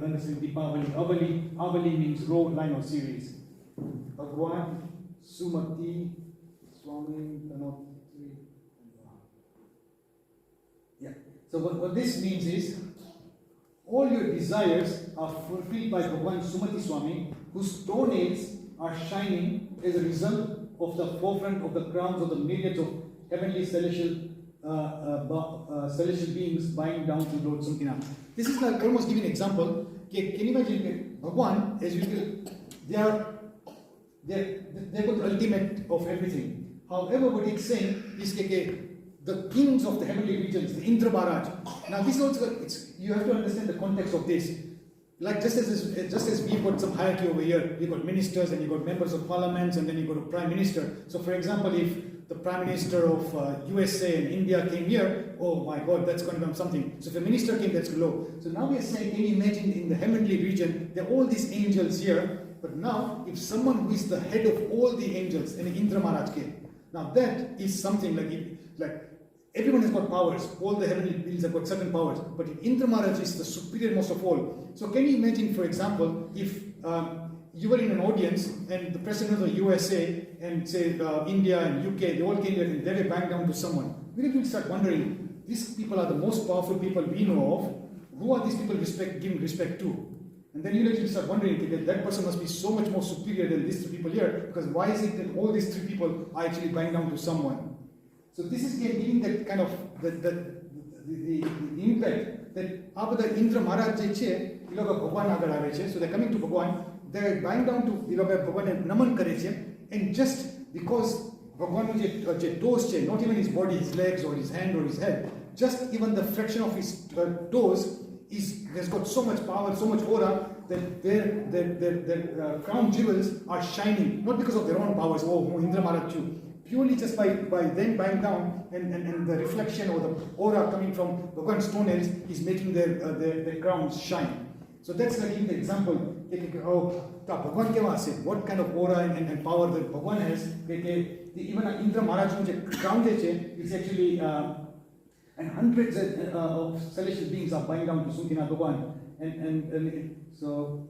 understanding Deepavali. Avali means row, line or series. Bhagwan, Sumati, Swami, Tanotri. Yeah. So what this means is, all your desires are fulfilled by Bhagwan Sumati Swami, whose toenails are shining as a result of the forefront of the crowns of the myriads of heavenly celestial beings bowing down to Lord Sumtina. This is like almost giving an example. Can you imagine Bhagwan, as usual, they've got the ultimate of everything. However, what it's saying is the kings of the heavenly regions, the Indra Maharaj. Now, this also, you have to understand the context of this. Like just as we've got some hierarchy over here, we've got ministers and you've got members of parliaments and then you've got a prime minister. So, for example, if the prime minister of USA and India came here, oh my God, that's going to become something. So if a minister came, that's low. So now we are saying, can you imagine in the heavenly region, there are all these angels here, but now if someone who is the head of all the angels, and Indra Maharaj came, now that is something like everyone has got powers. All the heavenly beings have got certain powers. But Indra Maharaj is the superior most of all. So can you imagine, for example, if you were in an audience and the president of the USA and say India and UK, they all came there and they were bowing down to someone. We will start wondering, these people are the most powerful people we know of. Who are these people giving respect to? And then you actually start wondering that person must be so much more superior than these three people here, because why is it that all these three people are actually bowing down to someone? So this is giving that kind of the impact that after the Indra Maharaj che, Bhagwan agar ave che, so they're coming to Bhagwan, they're bowing down to Bhagwan and naman kare che, and just because Bhagwan je toes che, not even his body, his legs or his hand or his head, just even the fraction of his toes has got so much power, so much aura that their crown jewels are shining, not because of their own powers, Indra Maharaj too, purely just by them bowing down and the reflection or the aura coming from Bhagwan's toenails is making their crowns shine. So that's like the example. Bhagwan keva ase, what kind of aura and power that Bhagwan has. Even Indra Maharaj's crown is actually, and hundreds of celestial beings are bowing down to Sumtina Bhagwan. So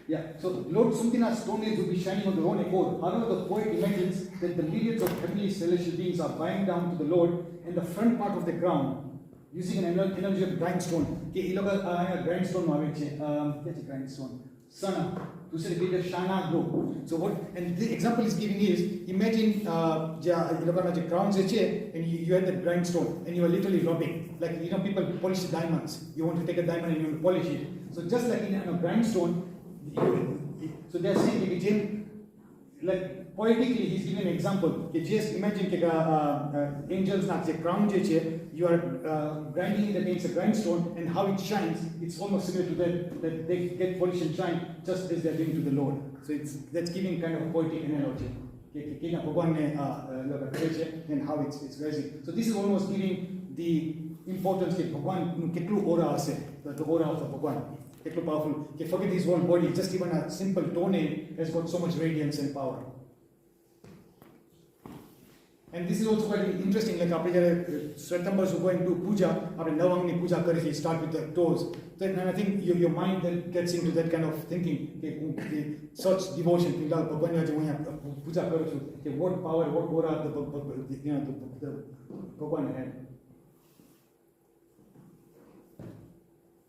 Lord Sumtina's toenails will be shining on their own accord. However, the poet imagines that the myriads of heavenly celestial beings are bowing down to the Lord and the front part of the ground, using an analogy of grindstone. Grindstone grindstone. Sana. To say the Shana grow. So what, and the example is giving is, imagine crowns and you had that grindstone and you are literally rubbing. Like, people polish the diamonds. You want to take a diamond and you want to polish it. So just like in a grindstone, so they are saying, like poetically, he's giving an example. Just imagine angels na crown you are grinding it against a grindstone, and how it shines, it's almost similar to that they get polish and shine just as they're doing to the Lord. So that's giving kind of a poetic analogy. And how it's rising. So this is almost giving the importance that Bhagwan ketlu aura ase, the aura of the Bhagwan. Ketlu powerful. Forget his whole body, just even a simple toenail has got so much radiance and power. And this is also quite interesting, like Svetambars who go and do puja, after Navamni puja kare, start with the toes. Then I think your mind then gets into that kind of thinking, such devotion, puja kare, what power, what aura the Bhagwan had.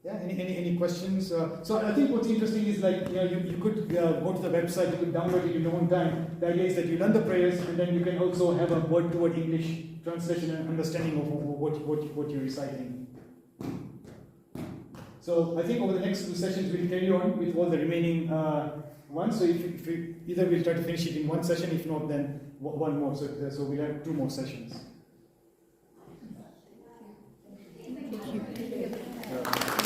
Yeah, any questions? So I think what's interesting is, like, you could go to the website, you could download it in your own time. The idea is that you learn the prayers, and then you can also have a word-to-word English translation and understanding of what you're reciting. So I think over the next 2 sessions we'll carry on with all the remaining ones. So if either we'll try to finish it in one session, if not then one more. So we'll have 2 more sessions.